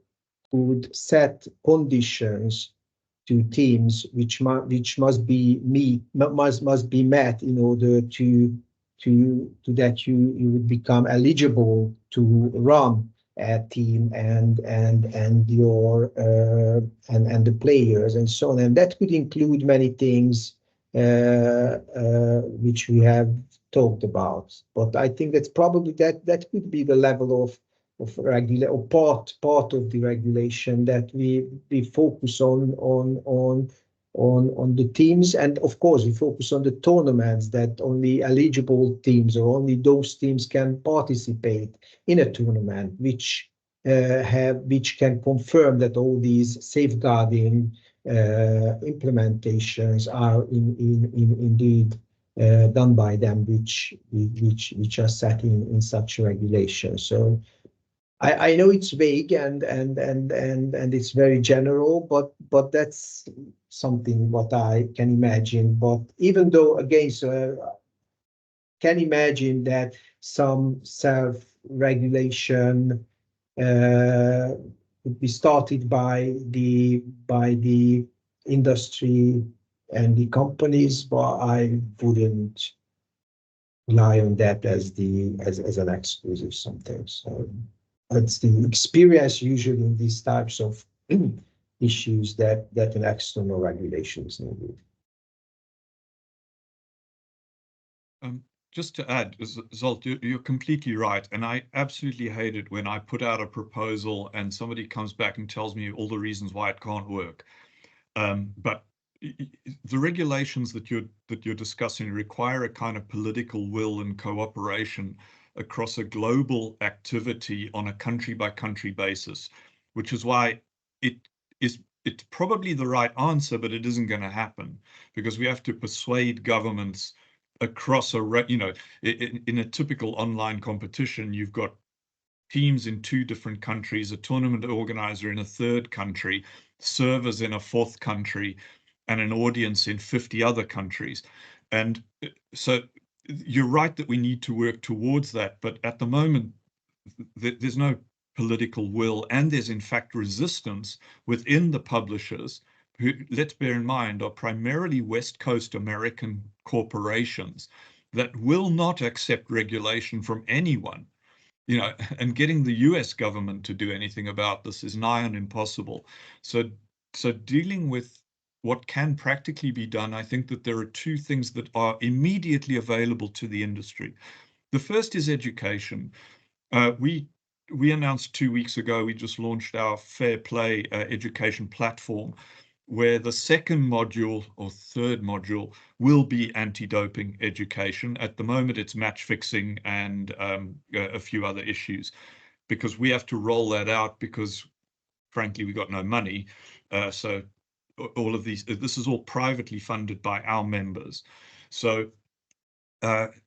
set conditions to teams which must be met in order to that you would become eligible to run a team and the players and so on. And that could include many things which we have talked about. But I think that's probably that could be the level of part of the regulation, that we focus on the teams, and of course we focus on the tournaments, that only eligible teams or only those teams can participate in a tournament which can confirm that all these safeguarding implementations are indeed done by them, which are set in such regulations. So I know it's vague and it's very general, but that's something what I can imagine. But even though, again, can imagine that some self-regulation would be started by the industry and the companies, but I wouldn't rely on that as an exclusive something. So that's the experience usually in these types of issues, that an external regulation is needed. Just to add, Zsolt, you're completely right. And I absolutely hate it when I put out a proposal and somebody comes back and tells me all the reasons why it can't work. But the regulations that you're discussing require a kind of political will and cooperation across a global activity on a country by country basis, which is why it's probably the right answer, but it isn't going to happen, because we have to persuade governments across in a typical online competition. You've got teams in 2 different countries, a tournament organizer in a 3rd country, servers in a 4th country, and an audience in 50 other countries. And so you're right that we need to work towards that, but at the moment there's no political will, and there's in fact resistance within the publishers, who, let's bear in mind, are primarily West Coast American corporations that will not accept regulation from anyone. And getting the US government to do anything about this is nigh on impossible. So dealing with what can practically be done, I think that there are 2 things that are immediately available to the industry. The first is education. We announced 2 weeks ago, we just launched our Fair Play education platform, where the 2nd module or 3rd module will be anti-doping education. At the moment, it's match fixing and a few other issues, because we have to roll that out because, frankly, we got no money. So all of this is all privately funded by our members. So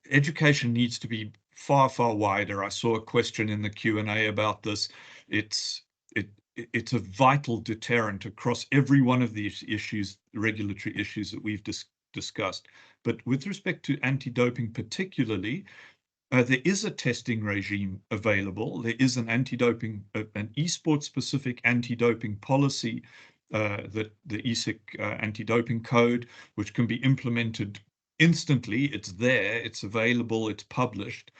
education needs to be far, far wider. I saw a question in the Q&A about this. It's a vital deterrent across every one of these issues, regulatory issues that we've discussed. But with respect to anti-doping particularly, there is a testing regime available. There is an anti-doping, an esports-specific anti-doping policy, that the ESIC anti-doping code, which can be implemented instantly. It's there, it's available, it's published,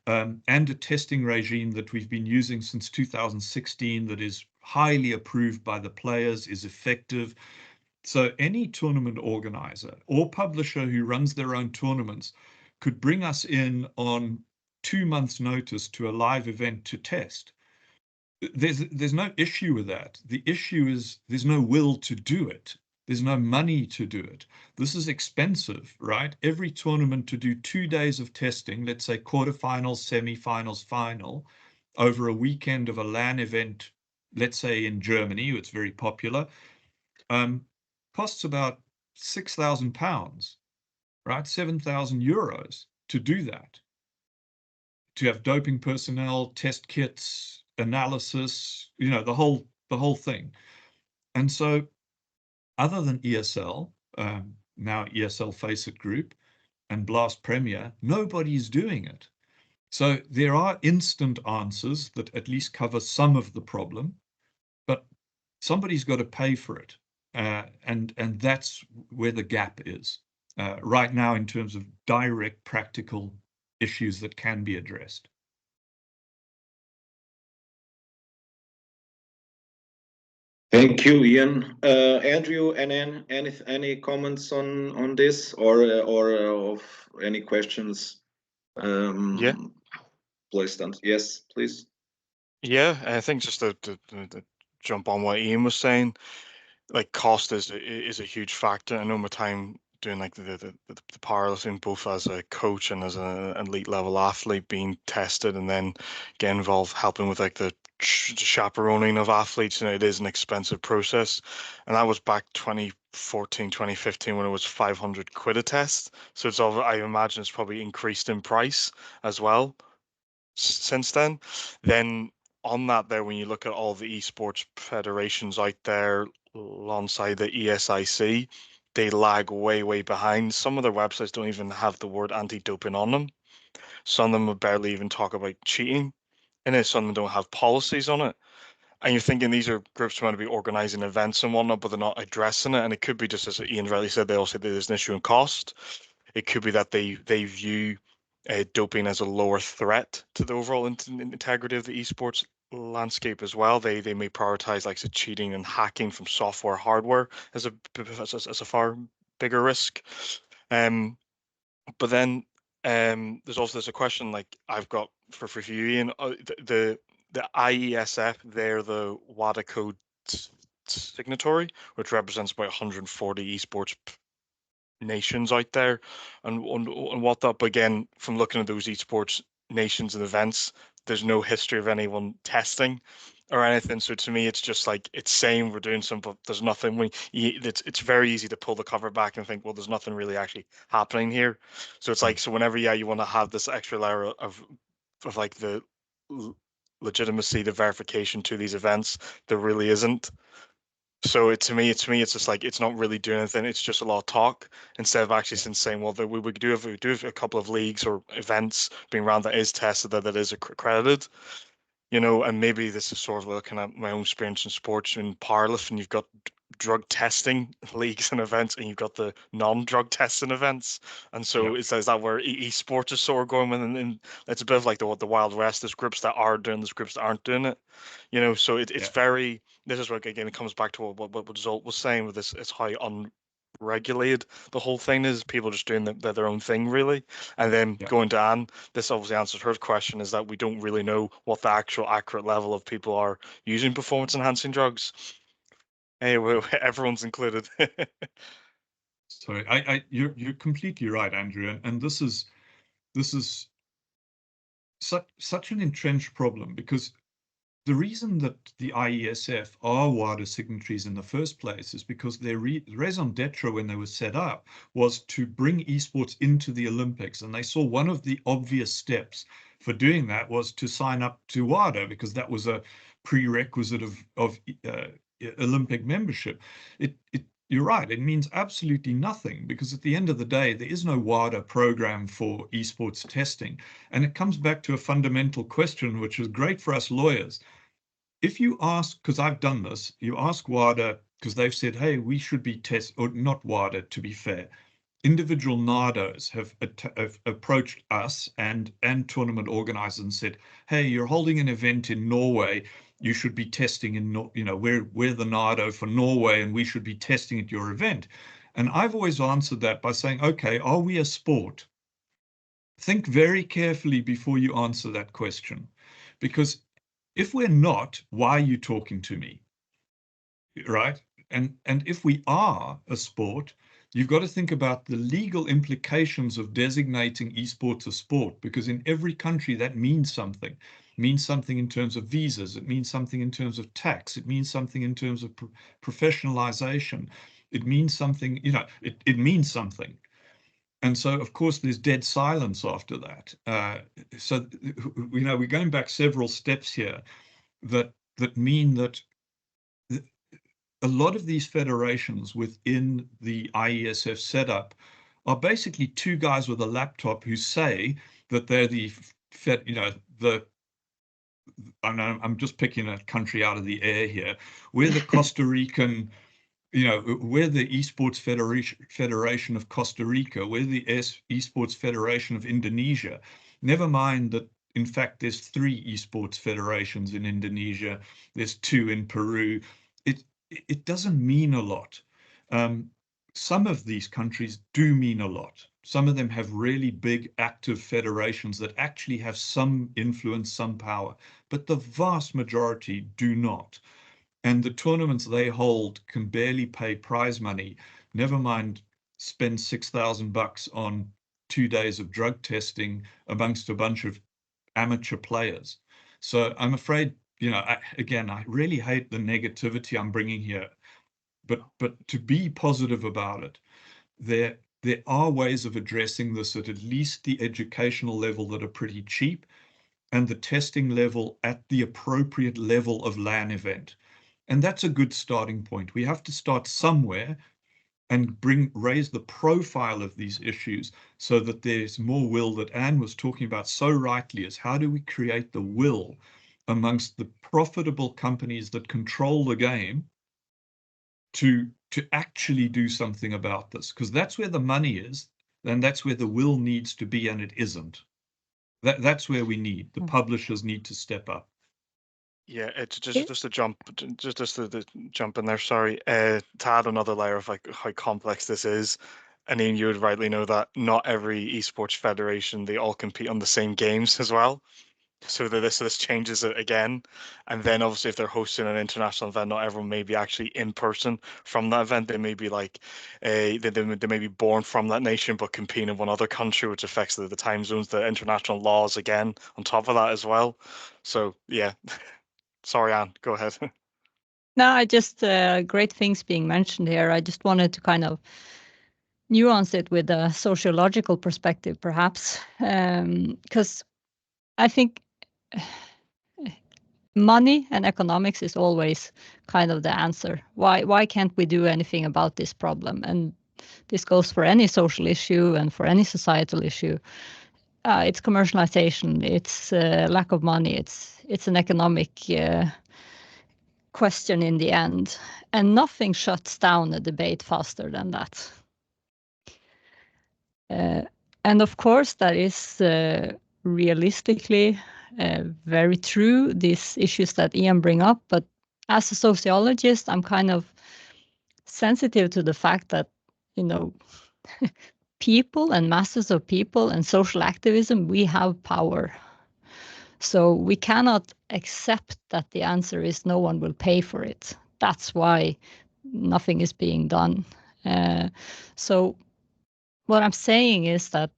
and a testing regime that we've been using since 2016 that is highly approved by the players, is effective. So any tournament organizer or publisher who runs their own tournaments could bring us in on 2 months' notice to a live event to test. There's no issue with that. The issue is there's no will to do it. There's no money to do it. This is expensive, right? Every tournament to do 2 days of testing, let's say quarterfinals, semifinals, final, over a weekend of a LAN event, let's say in Germany, it's very popular, costs about £6,000, right? 7,000 euros to do that. To have doping personnel, test kits, analysis, the whole thing. And so other than ESL, now ESL Faceit Group, and Blast Premier, nobody's doing it. So there are instant answers that at least cover some of the problem, but somebody's got to pay for it. And that's where the gap is right now in terms of direct practical issues that can be addressed. Thank you, Ian. Andrew, and any comments on this or of any questions? Yeah. Placed on. Yes, please. Yeah, I think just to jump on what Ian was saying, like cost is a huge factor. I know my time doing like the powerlifting, both as a coach and as an elite level athlete, being tested and then get involved helping with like the chaperoning of athletes, it is an expensive process. And that was back 2014, 2015 when it was 500 quid a test. So it's all, I imagine it's probably increased in price as well since then. Then on that there, when you look at all the esports federations out there alongside the ESIC, they lag way behind. Some of their websites don't even have the word anti-doping on them. Some of them will barely even talk about cheating in it. Some of them don't have policies on it. And you're thinking these are groups trying to be organizing events and whatnot, but they're not addressing it. And it could be just as Ian rightly said, they also there's an issue in cost. It could be that they view doping as a lower threat to the overall integrity of the esports landscape as well. They may prioritize like cheating and hacking from software hardware as a far bigger risk. But then there's a question like I've got for you, Ian. The IESF, they're the WADA code signatory, which represents about 140 esports nations out there, and what that. But again, from looking at those esports nations and events, there's no history of anyone testing or anything. So to me, it's just like it's saying we're doing something, but there's nothing. It's very easy to pull the cover back and think, well, there's nothing really actually happening here. So it's like, so whenever you want to have this extra layer of like the legitimacy, the verification to these events, there really isn't. So to me, it's just like it's not really doing anything. It's just a lot of talk instead of actually saying, well, we do have a couple of leagues or events being around that is tested, that is accredited, and maybe this is sort of looking at my own experience in sports and powerlifting. You've got drug testing leagues and events, and you've got the non-drug testing events. And so is that where esports is sort of going? And it's a bit of like the Wild West. There's groups that are doing, there's groups that aren't doing it. So it's very. This is where again it comes back to what Zolt was saying with this. It's how unregulated the whole thing is. People just doing their own thing really, and then going to Anne. This obviously answers her question: is that we don't really know what the actual accurate level of people are using performance-enhancing drugs. Anyway, everyone's included. Sorry, you're completely right, Andrew, and this is such an entrenched problem, because the reason that the IESF are WADA signatories in the first place is because their raison d'etre when they were set up was to bring esports into the Olympics. And they saw one of the obvious steps for doing that was to sign up to WADA, because that was a prerequisite of Olympic membership. You're right, it means absolutely nothing, because at the end of the day, there is no WADA program for esports testing. And it comes back to a fundamental question, which is great for us lawyers. If you ask, because I've done this, you ask WADA, because they've said, hey, we should be or not WADA, to be fair. Individual NADOs have approached us and tournament organizers and said, hey, you're holding an event in Norway. You should be testing in, we're the NADO for Norway, and we should be testing at your event. And I've always answered that by saying, okay, are we a sport? Think very carefully before you answer that question, because if we're not, why are you talking to me? Right? And if we are a sport, you've got to think about the legal implications of designating esports a sport, because in every country that means something. It means something in terms of visas. It means something in terms of tax. It means something in terms of professionalization. It means something, it means something. And so, of course, there's dead silence after that. So, we're going back several steps here that mean that a lot of these federations within the IESF setup are basically two guys with a laptop who say that they're the Fed, I'm just picking a country out of the air here. We're the Costa Rican, we're the Esports Federation of Costa Rica. We're the Esports Federation of Indonesia. Never mind that, in fact, there's 3 esports federations in Indonesia. There's 2 in Peru. It doesn't mean a lot. Some of these countries do mean a lot. Some of them have really big active federations that actually have some influence, some power, but the vast majority do not. And the tournaments they hold can barely pay prize money, never mind spend $6,000 on 2 days of drug testing amongst a bunch of amateur players. So I'm afraid, again, I really hate the negativity I'm bringing here, but to be positive about it, there are ways of addressing this at least the educational level that are pretty cheap, and the testing level at the appropriate level of LAN event. And that's a good starting point. We have to start somewhere and raise the profile of these issues so that there's more will, that Anne was talking about so rightly, is how do we create the will amongst the profitable companies that control the game to actually do something about this, because that's where the money is, and that's where the will needs to be, and it isn't. That's where we need the publishers need to step up. Yeah, it's just to jump in there. Sorry, to add another layer of like how complex this is. And Ian, you would rightly know that not every esports federation, they all compete on the same games as well. So this changes it again. And then obviously if they're hosting an international event, not everyone may be actually in person from that event. They may be like they may be born from that nation but competing in one other country, which affects the time zones, the international laws again on top of that as well. So yeah. Sorry, Anne, go ahead. No, I just great things being mentioned here. I just wanted to kind of nuance it with a sociological perspective, perhaps, because I think money and economics is always kind of the answer. Why can't we do anything about this problem? And this goes for any social issue and for any societal issue. It's commercialization. It's lack of money. It's an economic question in the end, and nothing shuts down a debate faster than that. And of course, that is realistically very true, these issues that Ian bring up. But as a sociologist, I'm kind of sensitive to the fact that, people and masses of people and social activism, we have power. So we cannot accept that the answer is no one will pay for it. That's why nothing is being done. So what I'm saying is that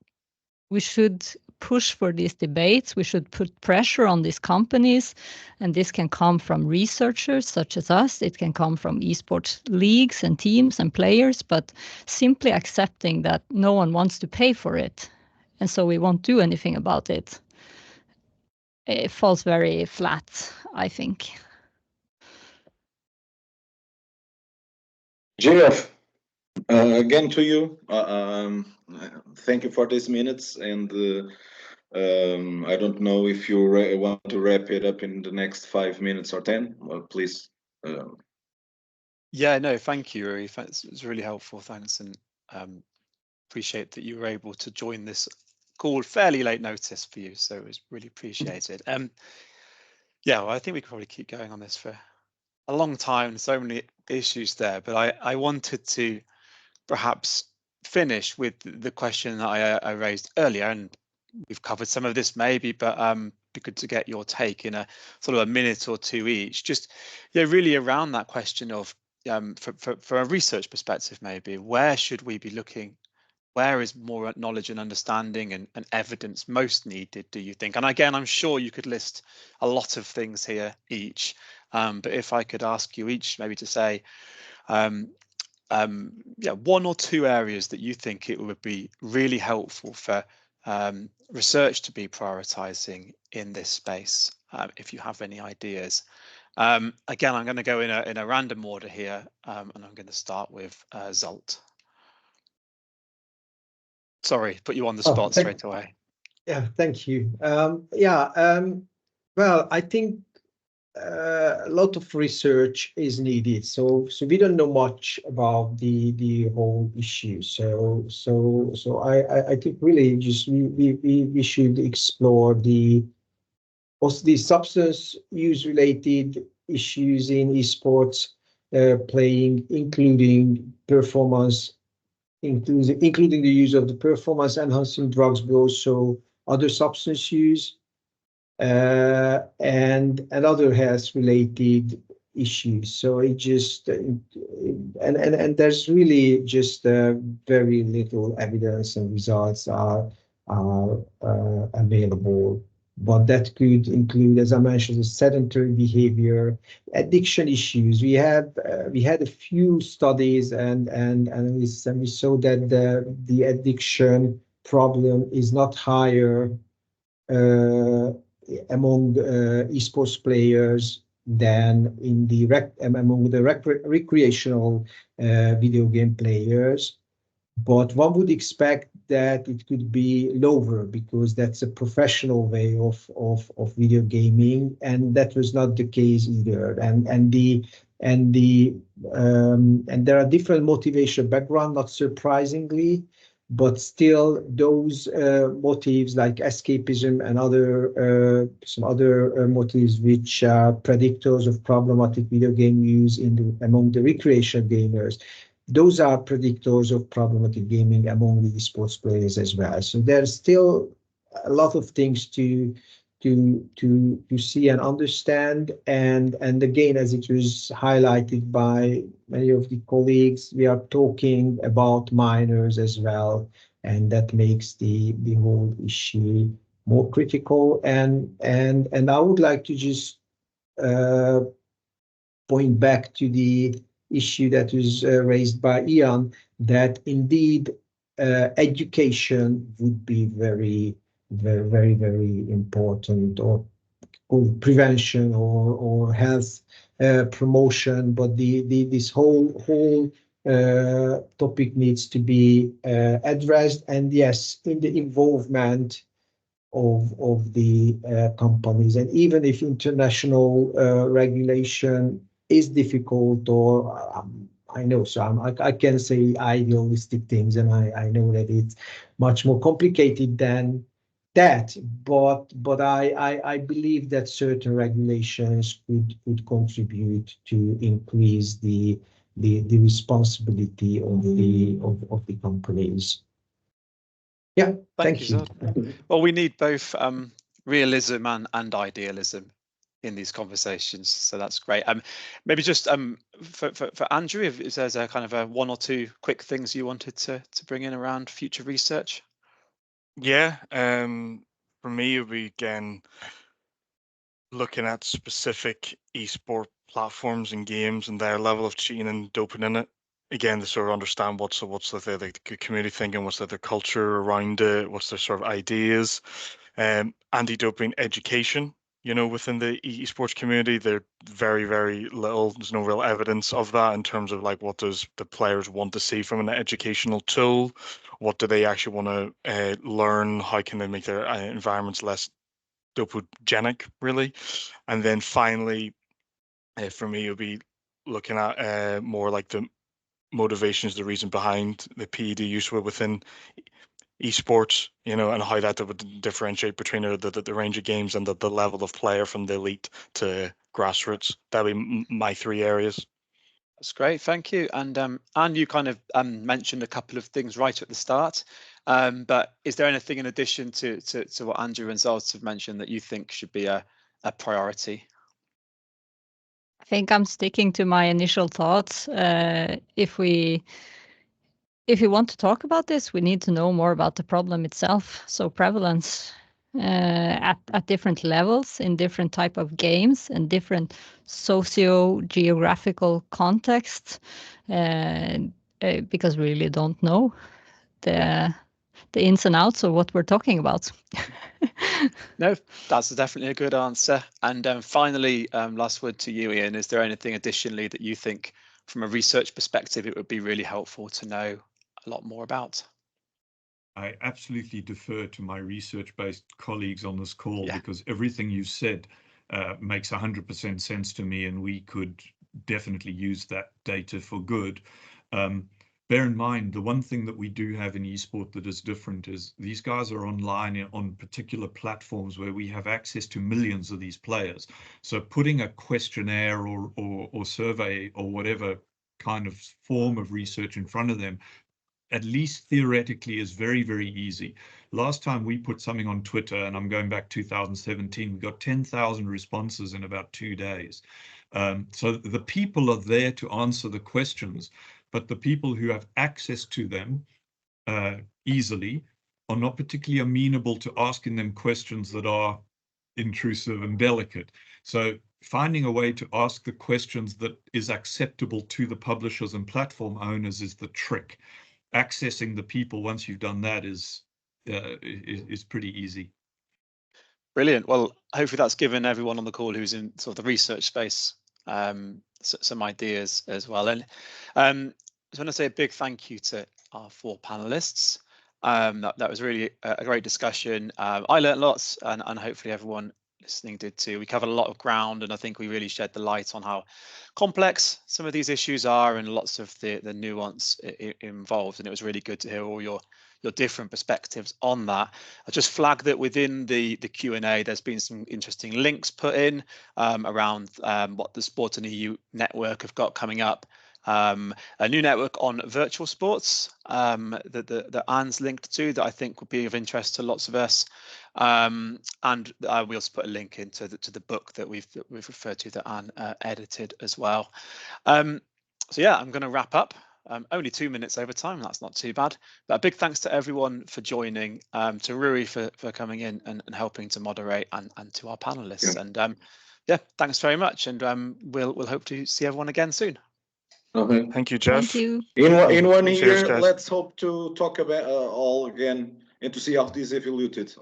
we should push for these debates. We should put pressure on these companies, and this can come from researchers such as us. It can come from esports leagues and teams and players, but simply accepting that no one wants to pay for it, and so we won't do anything about it. It falls very flat, I think. Jeff, again to you. Thank you for these minutes, and I don't know if you want to wrap it up in the next 5 minutes or 10. Well, please. Yeah, no, thank you, Rui. It's really helpful. Thanks, and appreciate that you were able to join this call fairly late notice for you. So it was really appreciated. Yeah, well, I think we could probably keep going on this for a long time. So many issues there, but I wanted to perhaps finish with the question that I raised earlier, and we've covered some of this maybe, but be good to get your take in a sort of a minute or two each. Just really around that question of for a research perspective, maybe where should we be looking? Where is more knowledge and understanding and evidence most needed, do you think? And again, I'm sure you could list a lot of things here each, but if I could ask you each maybe to say, one or two areas that you think it would be really helpful for research to be prioritizing in this space, if you have any ideas. Again, I'm going to go in a random order here, and I'm going to start with Zsolt. Sorry, put you on the spot straight away. Yeah, thank you. Well, I think a lot of research is needed. So we don't know much about the whole issue. So I think really just we should explore also the substance use related issues in esports playing, including performance, including the use of the performance enhancing drugs, but also other substance use and other health related issues. So it just and there's really just very little evidence and results are available. But that could include, as I mentioned, the sedentary behavior, addiction issues. We had a few studies and we saw that the addiction problem is not higher among esports players than in the among the recreational video game players. But one would expect that it could be lower because that's a professional way of video gaming, and that was not the case either. And there are different motivation background, not surprisingly, but still those motives like escapism and other some other motives which are predictors of problematic video game use among the recreational gamers, those are predictors of problematic gaming among the sports players as well. So there's still a lot of things to see and understand. And again, as it was highlighted by many of the colleagues, we are talking about minors as well, and that makes the whole issue more critical. And I would like to just point back to the issue that was raised by Ian, that indeed education would be very, very, very important, or prevention or health promotion. But this whole topic needs to be addressed, and yes, in the involvement of the companies. And even if international regulation is difficult, or I know, so I can say idealistic things, and I know that it's much more complicated than that. But I believe that certain regulations could contribute to increase the responsibility of the companies. Yeah, thank you. Well, we need both realism and idealism in these conversations, so that's great. Maybe just for Andrew, if there's a kind of a one or two quick things you wanted to bring in around future research. Yeah, for me, it would be again looking at specific esport platforms and games and their level of cheating and doping in it. Again, to sort of understand what's the community thinking, what's their culture around it, what's their sort of ideas. Anti-doping education, within the esports community, they're very, very little. There's no real evidence of that in terms of like what does the players want to see from an educational tool? What do they actually want to learn? How can they make their environments less dopogenic, really? And then finally, for me, it would be looking at more like the motivations, the reason behind the PED use within esports, and how that would differentiate between the range of games and the level of player from the elite to grassroots. That'd be my three areas. That's great, thank you. And you kind of mentioned a couple of things right at the start, but is there anything in addition to what Andrew and Zoltz have mentioned that you think should be a priority? I think I'm sticking to my initial thoughts. If we want to talk about this, we need to know more about the problem itself. So prevalence at different levels in different type of games and different socio-geographical contexts, because we really don't know the ins and outs of what we're talking about. No, that's definitely a good answer. And finally, last word to you, Ian. Is there anything additionally that you think, from a research perspective, it would be really helpful to know a lot more about? I absolutely defer to my research-based colleagues on this call, Yeah. because everything you said makes 100% sense to me, and we could definitely use that data for good. Bear in mind, the one thing that we do have in esport that is different is these guys are online on particular platforms where we have access to millions of these players. So putting a questionnaire or survey or whatever kind of form of research in front of them, at least theoretically, is very, very easy. Last time we put something on Twitter, and I'm going back 2017, we got 10,000 responses in about 2 days. So the people are there to answer the questions, but the people who have access to them easily are not particularly amenable to asking them questions that are intrusive and delicate. So finding a way to ask the questions that is acceptable to the publishers and platform owners is the trick. Accessing the people once you've done that is pretty easy. Brilliant. Well, hopefully that's given everyone on the call who's in sort of the research space some ideas as well. And I just want to say a big thank you to our 4 panelists. That was really a great discussion. I learned lots, and hopefully everyone listening did too. We covered a lot of ground, and I think we really shed the light on how complex some of these issues are and lots of the nuance involved. And it was really good to hear all your different perspectives on that. I just flag that within the Q&A, there's been some interesting links put in around what the Sport&EU network have got coming up. A new network on virtual sports that Anne's linked to, that I think would be of interest to lots of us. And we also put a link into the book that we've referred to that Anne edited as well. So yeah, I'm going to wrap up. Only 2 minutes over time, that's not too bad. But a big thanks to everyone for joining, to Rui for coming in and helping to moderate, and to our panelists. Yeah. And yeah, thanks very much, and we'll hope to see everyone again soon. Thank you, Jeff. Thank you. In 1 Cheers, year, guys. let's hope to talk about all again and to see how this evoluted.